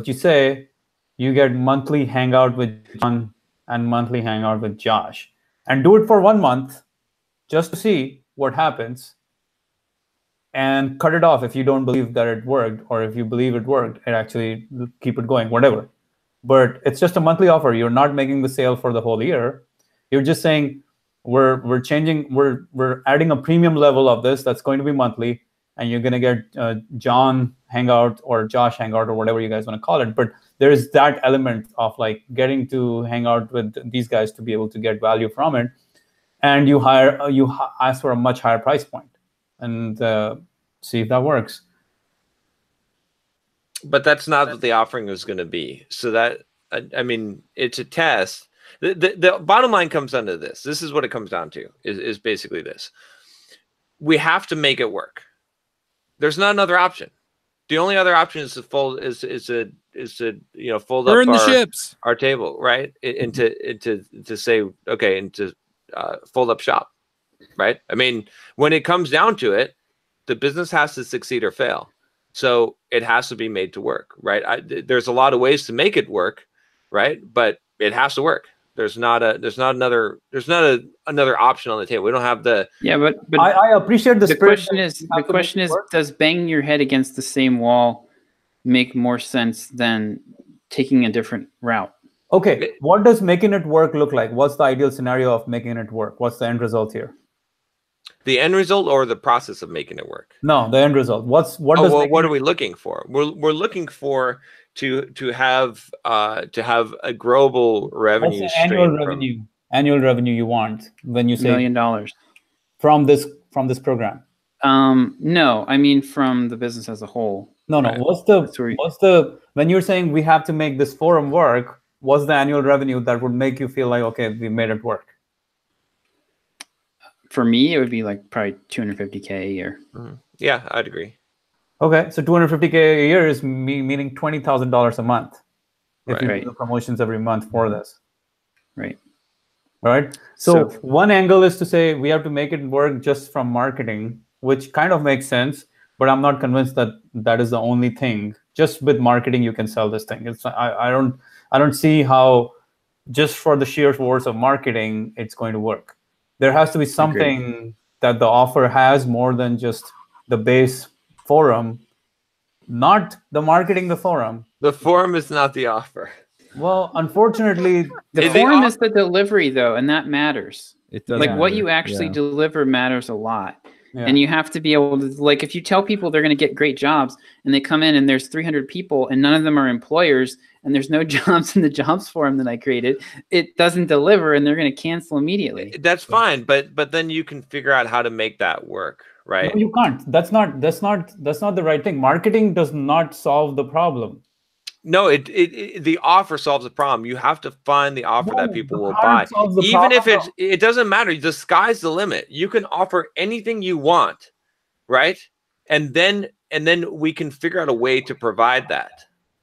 S4: you say you get monthly hangout with John and monthly hangout with Josh, and do it for 1 month just to see what happens. And cut it off if you don't believe that it worked, or if you believe it worked, and actually keep it going, whatever. But it's just a monthly offer. You're not making the sale for the whole year. You're just saying we're adding a premium level of this that's going to be monthly, and you're going to get John Hangout or Josh Hangout or whatever you guys want to call it. But there is that element of getting to hang out with these guys to be able to get value from it, and you ask for a much higher price point. And see if that works.
S1: But that's not what the offering is going to be. So that, it's a test. The bottom line comes down to this. This is what it comes down to, is basically this. We have to make it work. There's not another option. The only other option is to fold fold
S3: Burn
S1: up
S3: the ships.
S1: Our table, right? And to say, okay, and to fold up shop. Right. When it comes down to it, the business has to succeed or fail. So it has to be made to work. Right. There's a lot of ways to make it work. Right. But it has to work. There's not another option on the table. We don't have the.
S2: Yeah, but
S4: I appreciate the
S2: question is, does banging your head against the same wall make more sense than taking a different route.
S4: Okay, what does making it work look like? What's the ideal scenario of making it work? What's the end result here?
S1: The end result or the process of making it work?
S4: No, the end result. What
S1: are we looking for? We're looking for to have a global revenue stream.
S4: Annual revenue you want when you say
S2: $1 million
S4: from this program?
S2: No, I mean from the business as a whole.
S4: No.
S1: Right.
S4: What's the when you're saying we have to make this forum work? What's the annual revenue that would make you feel like, okay, we made it work?
S2: For me, it would be like probably $250K a year.
S1: Mm-hmm. Yeah, I'd agree.
S4: Okay, so $250K a year is meaning $20,000 a month. If you do promotions every month for this.
S2: Right.
S4: All right. So one angle is to say we have to make it work just from marketing, which kind of makes sense, but I'm not convinced that that is the only thing. Just with marketing, you can sell this thing. I don't see how just for the sheer force of marketing, it's going to work. There has to be something that the offer has more than just the base forum, not the marketing, the forum.
S1: The forum is not the offer.
S4: Well, unfortunately,
S2: the forum is the delivery, though, and that matters.
S3: It does.
S2: Like what you actually deliver matters a lot. Yeah. And you have to be able to, like, if you tell people they're going to get great jobs and they come in and there's 300 people and none of them are employers and there's no jobs in the jobs forum that I created, it doesn't deliver and they're going to cancel immediately.
S1: That's fine, but then you can figure out how to make that work, right?
S4: No, you can't. That's not the right thing. Marketing does not solve the problem.
S1: No, the offer solves the problem. You have to find the offer that people will buy. Even if it doesn't matter. The sky's the limit. You can offer anything you want, right? And then we can figure out a way to provide that.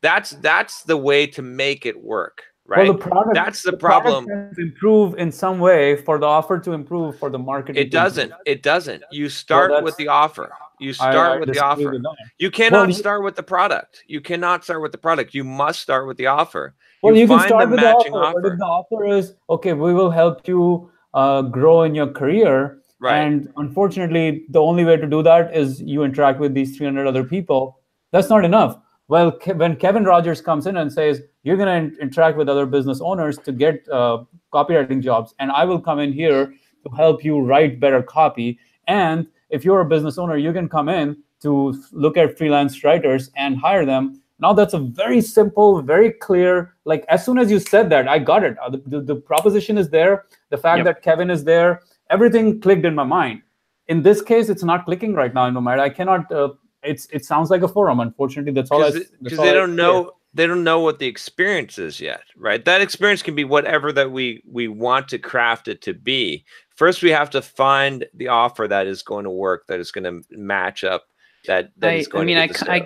S1: That's the way to make it work, right?
S4: Well,
S1: that's the problem.
S4: Improve in some way for the offer to improve for the marketing.
S1: It doesn't. You start with the offer. You start with the offer. You cannot start with the product. You cannot start with the product. You must start with the offer.
S4: Well, you can start with the offer. But if the offer is, okay, we will help you grow in your career. Right. And unfortunately, the only way to do that is you interact with these 300 other people. That's not enough. Well, when Kevin Rogers comes in and says, you're going to interact with other business owners to get copywriting jobs, and I will come in here to help you write better copy. And if you're a business owner, you can come in to look at freelance writers and hire them. Now that's a very simple, very clear, like as soon as you said that, I got it. The proposition is there. The fact that Kevin is there, everything clicked in my mind. In this case, it's not clicking right now in my mind. I cannot, it sounds like a forum. Unfortunately, that's all.
S1: Because they don't know. They don't know what the experience is yet, right? That experience can be whatever that we want to craft it to be. First, we have to find the offer that is going to work, that is going to match up. I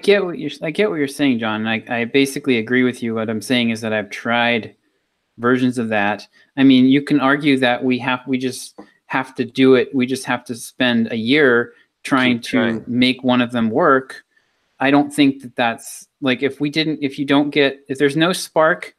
S1: get what you're saying, John. And I basically agree with you. What I'm saying is that I've tried versions of that. I mean, you can argue that we just have to do it. We just have to spend a year trying to make one of them work. I don't think that's like if there's no spark,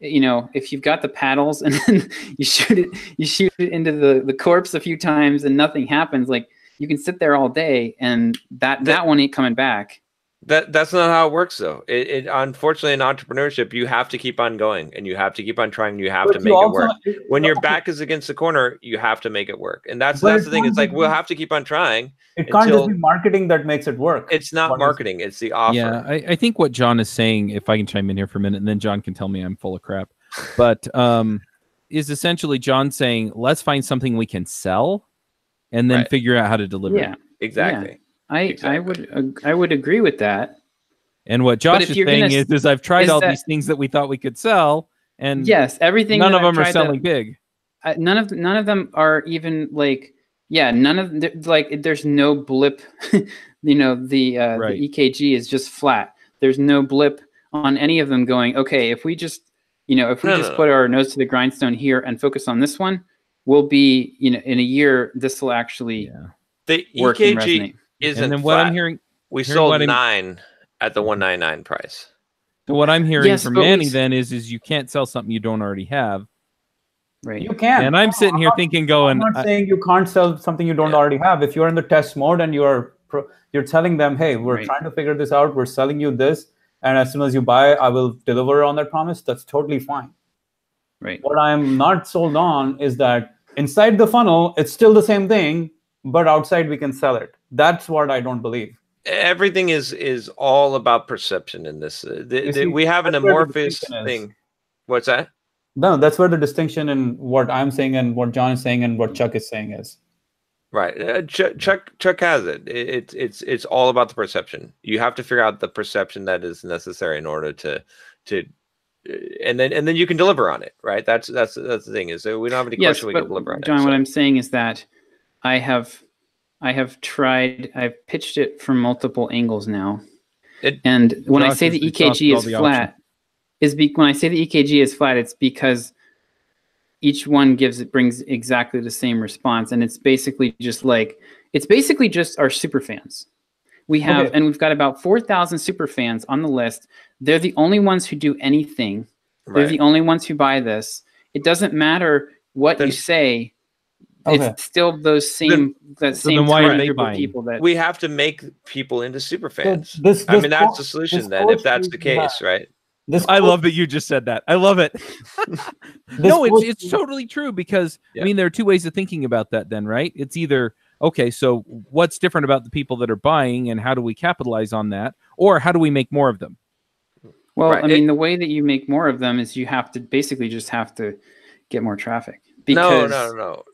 S1: if you've got the paddles and then you shoot it into the corpse a few times and nothing happens, like you can sit there all day and that one ain't coming back. That's not how it works, though. It unfortunately, in entrepreneurship, you have to keep on going and you have to keep on trying. You have to make it work. When your back is against the corner, you have to make it work. And that's the thing. It's like we'll have to keep on trying.
S4: It can't just be marketing that makes it work.
S1: It's not marketing. It's the offer.
S3: Yeah, I think what John is saying, if I can chime in here for a minute, and then John can tell me I'm full of crap, but is essentially John saying, let's find something we can sell and then figure out how to deliver it.
S1: Exactly.
S2: Yeah. I would agree with that.
S3: And what Josh is saying is I've tried all these things that we thought we could sell, and
S2: everything.
S3: None of them are selling big.
S2: None of them are even like there's no blip. The EKG is just flat. There's no blip on any of them going, okay, if we just put our nose to the grindstone here and focus on this one, we'll be in a year this will actually
S1: the
S2: work
S1: EKG
S2: and resonate.
S1: Isn't
S3: and then
S1: flat.
S3: What I'm hearing,
S1: we sold 9 at the $199 price.
S3: So what I'm hearing from Manny then is you can't sell something you don't already have.
S2: Right.
S4: You can.
S3: And I'm sitting here thinking, going,
S4: I'm not saying you can't sell something you don't already have. If you're in the test mode and you're telling them, hey, we're trying to figure this out, we're selling you this, and as soon as you buy, I will deliver on that promise. That's totally fine.
S2: Right.
S4: What I'm not sold on is that inside the funnel, it's still the same thing, but outside we can sell it. That's what I don't believe.
S1: Everything is all about perception in this. We have an amorphous thing. What's that?
S4: No, that's where the distinction in what I'm saying and what John is saying and what Chuck is saying is.
S1: Right. Chuck has it. It's all about the perception. You have to figure out the perception that is necessary in order to and then you can deliver on it, right? That's the thing, is that we don't have any question, we can deliver on it.
S2: John, what I'm saying is that I have tried, I've pitched it from multiple angles now. And when I say the EKG is flat, when I say the EKG is flat, it's because each one brings exactly the same response, and it's basically just our super fans. We have, and we've got about 4,000 super fans on the list. They're the only ones who do anything. Right. They're the only ones who buy this. It doesn't matter what you say. It's still those same
S3: why are they buying?
S2: People that
S1: we have to make people into super fans. That's the solution then, if that's the case, right?
S3: I love that you just said that. I love it. No, it's totally true, because I mean, there are two ways of thinking about that then, right? It's either, okay, so what's different about the people that are buying and how do we capitalize on that? Or how do we make more of them?
S2: Well, right. I mean, the way that you make more of them is you have to basically just have to get more traffic. Because,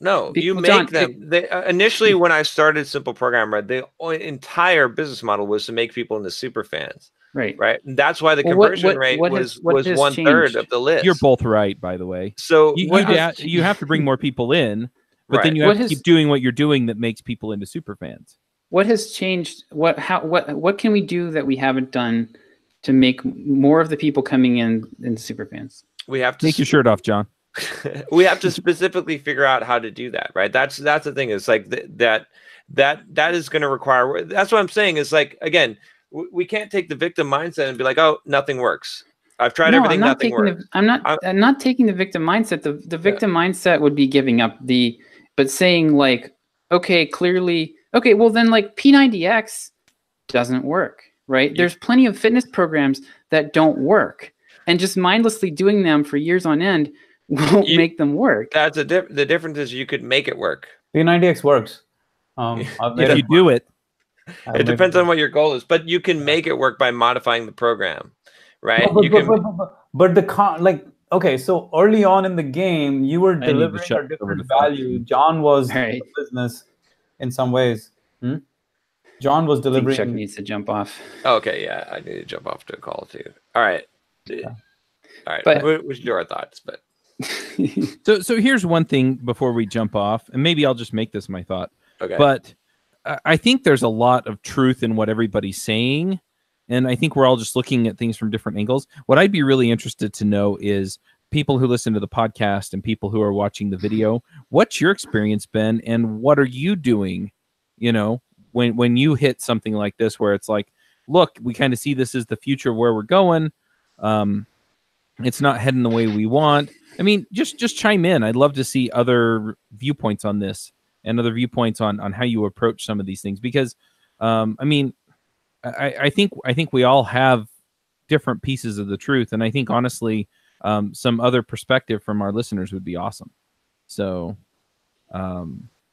S1: no. You make them. Initially, when I started Simple Programmer, the entire business model was to make people into super fans.
S2: Right.
S1: And that's why the conversion rate was 1/3 of the list.
S3: You're both right, by the way.
S1: So
S3: you have to bring more people in, but then you have to keep doing what you're doing that makes people into super fans.
S2: What has changed? What can we do that we haven't done to make more of the people coming in into super fans?
S1: We have to
S3: take your shirt off, John.
S1: We have to specifically figure out how to do that, right? That's the thing. It's like that is going to require. That's what I'm saying. Is like, again, we can't take the victim mindset and be like, oh, nothing works. I've tried everything, nothing works.
S2: I'm not taking the victim mindset. The victim mindset would be giving up but saying like, okay, clearly, okay, well then like P90X doesn't work, right? There's plenty of fitness programs that don't work, and just mindlessly doing them for years on end won't make them work.
S1: That's the difference is you could make it work.
S4: P90X works.
S3: If you do it.
S1: It depends on what your goal is, but you can make it work by modifying the program, right?
S4: Okay, so early on in the game, you were delivering a different value. John was the business in some ways. John was delivering.
S2: Chuck needs to jump off.
S1: Okay, yeah, I need to jump off to a call too. All right. But what's your thoughts? But
S3: so here's one thing before we jump off, and maybe I'll just make this my thought.
S1: Okay.
S3: But I think there's a lot of truth in what everybody's saying, and I think we're all just looking at things from different angles. What I'd be really interested to know is people who listen to the podcast and people who are watching the video, what's your experience been, and what are you doing, when you hit something like this, where it's like, look, we kind of see this as the future of where we're going. It's not heading the way we want. I mean, just chime in. I'd love to see other viewpoints on this and other viewpoints on how you approach some of these things, because I mean, I think we all have different pieces of the truth, and I think honestly some other perspective from our listeners would be awesome. So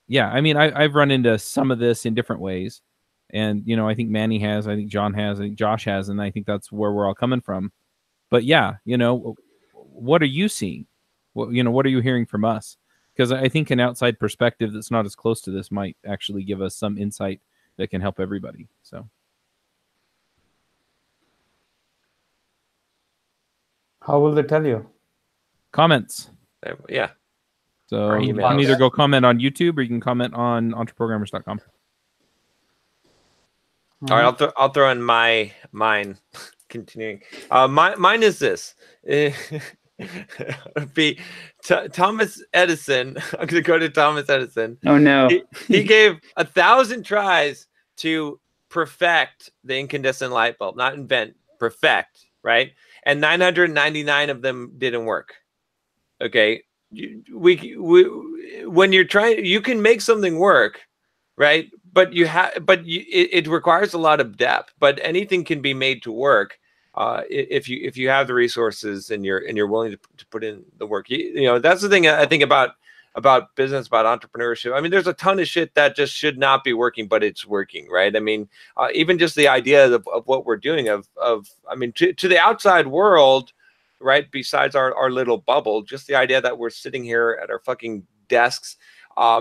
S3: yeah, I mean, I've run into some of this in different ways, and I think Manny has, I think John has, I think Josh has, and I think that's where we're all coming from. But yeah, what are you seeing? What are you hearing from us? Because I think an outside perspective that's not as close to this might actually give us some insight that can help everybody. So,
S4: how will they tell you?
S3: Comments.
S1: Yeah.
S3: So you can either go comment on YouTube or you can comment on entreprogrammers.com.
S1: All right, I'll throw in mine. Continuing, mine is this. Be Thomas Edison. I'm going to go to Thomas Edison.
S2: Oh no!
S1: He gave 1,000 tries to perfect the incandescent light bulb, not invent, perfect, right? And 999 of them didn't work. Okay, when you're trying, you can make something work, right? But it requires a lot of depth. But anything can be made to work. if you have the resources and you're willing to put in the work. You know, that's the thing I think about business, about entrepreneurship. I mean, there's a ton of shit that just should not be working, but it's working, right? I mean, even just the idea of what we're doing I mean, to the outside world, right? Besides our little bubble, just the idea that we're sitting here at our fucking desks,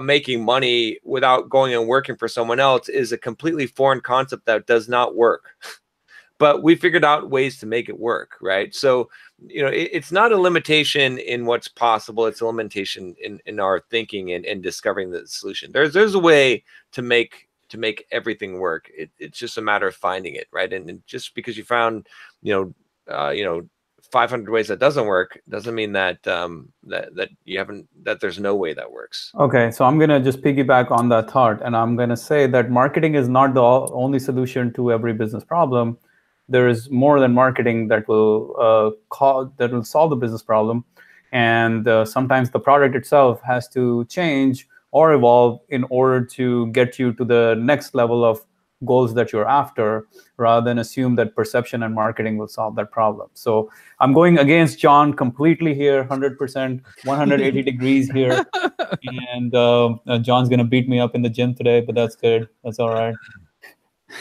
S1: making money without going and working for someone else is a completely foreign concept that does not work. But we figured out ways to make it work, right? So, you know, it's not a limitation in what's possible. It's a limitation in our thinking and discovering the solution. There's a way to make everything work. It's just a matter of finding it, right? And just because you found, 500 ways that doesn't work doesn't mean that that there's no way that works.
S4: Okay, so I'm gonna just piggyback on that thought, and I'm gonna say that marketing is not the only solution to every business problem. There is more than marketing that will solve the business problem, and sometimes the product itself has to change or evolve in order to get you to the next level of goals that you're after, rather than assume that perception and marketing will solve that problem. So I'm going against John completely here, 100%, 180 degrees here, and John's gonna beat me up in the gym today, but that's good. That's all right.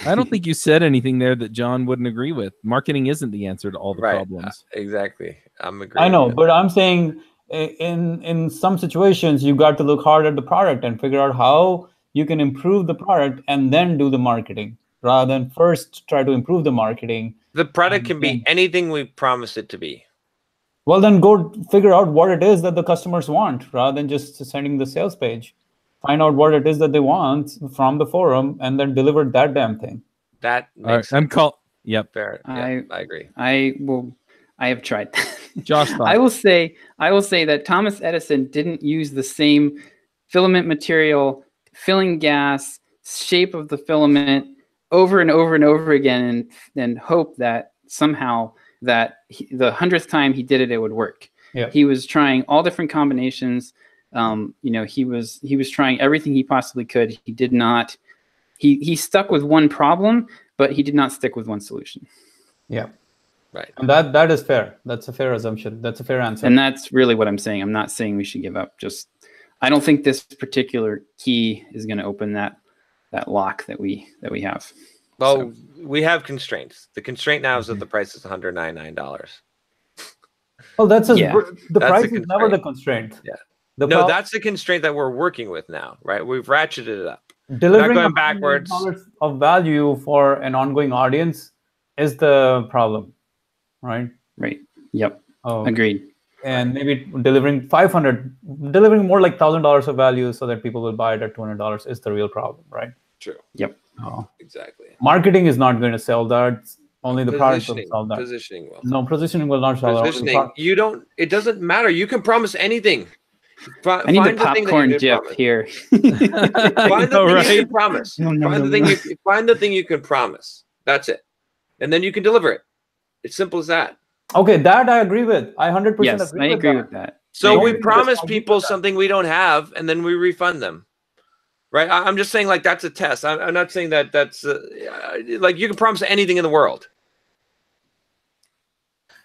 S3: I don't think you said anything there that John wouldn't agree with. Marketing isn't the answer to all the problems.
S1: Exactly. I'm agreeing.
S4: I know, but I'm saying in some situations, you got to look hard at the product and figure out how you can improve the product and then do the marketing, rather than first try to improve the marketing.
S1: The product can be anything we promised it to be.
S4: Well, then go figure out what it is that the customers want, rather than just sending the sales page. Find out what it is that they want from the forum, and then deliver that damn thing.
S1: That makes
S3: sense. Yep.
S1: Fair. Yeah, I agree.
S2: I have tried.
S3: Josh,
S2: I will say that Thomas Edison didn't use the same filament material, filling gas, shape of the filament over and over and over again, and hope that somehow that the 100th time he did it, it would work.
S4: Yeah.
S2: He was trying all different combinations. He was trying everything he possibly could. He did not. He stuck with one problem, but he did not stick with one solution.
S4: Yeah.
S1: Right.
S4: And that is fair. That's a fair assumption. That's a fair answer.
S2: And that's really what I'm saying. I'm not saying we should give up. Just, I don't think this particular key is going to open that lock that we have.
S1: Well, we have constraints. The constraint now is that the price is $199.
S4: Well, the price is never the constraint.
S1: Yeah. That's the constraint that we're working with now, right? We've ratcheted it up.
S4: Delivering
S1: not going backwards
S4: of value for an ongoing audience is the problem, right?
S2: Right. Yep. Agreed.
S4: And maybe delivering more like $1,000 of value so that people will buy it at $200 is the real problem, right?
S1: True.
S2: Yep.
S1: Exactly.
S4: Marketing is not going to sell that. Only the product will sell that.
S1: Positioning will.
S4: No, positioning will not sell that.
S1: Positioning. It doesn't matter. You can promise anything.
S2: I need the popcorn dip here.
S1: Find the thing you can promise. Find the thing you can promise. That's it. And then you can deliver it. It's simple as that.
S4: Okay, that I agree with. I 100%
S2: agree with that.
S1: So we promise people something we don't have, and then we refund them. Right? I'm just saying, like, that's a test. I'm not saying that that's like you can promise anything in the world.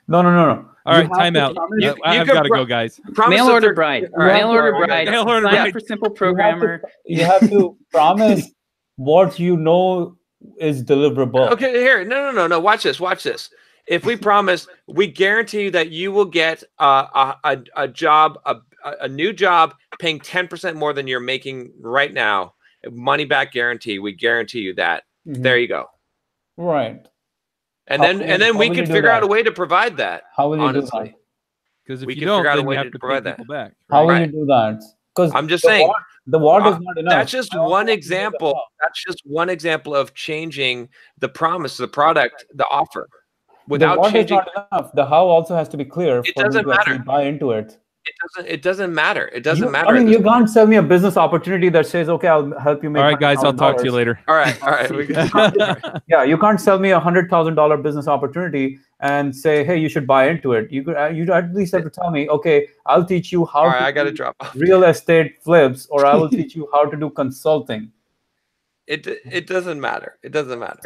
S4: No.
S3: All right, time out. I've got to go, guys.
S2: Mail order bride. Mail order bride. Sign up for Simple Programmer.
S4: You have to promise what you know is deliverable.
S1: Okay, here. No. Watch this. If we promise, we guarantee you that you will get a job, a new job, paying 10% more than you're making right now. Money back guarantee. We guarantee you that. Mm-hmm. There you go.
S4: Right.
S1: And then we can figure out a way to provide that.
S4: How will you do that?
S3: Because if you don't, then you have to provide that back.
S4: How will you do that? Because
S1: I'm just saying
S4: the what is not enough.
S1: That's just one example. That's just one example of changing the promise, the product, the offer. Without changing,
S4: is not enough. The how also has to be clear.
S1: It doesn't matter.
S4: Buy into it.
S1: It doesn't matter. It doesn't matter.
S4: I mean, you can't sell me a business opportunity that says, "Okay, I'll help you make."
S3: All right, guys, I'll talk to you later.
S1: All right.
S4: Yeah, you can't sell me $100,000 business opportunity and say, "Hey, you should buy into it." You at least have to tell me, "Okay, I'll teach you how
S1: I got to drop off.
S4: Real estate flips, or I will teach you how to do consulting."
S1: It doesn't matter. It doesn't matter.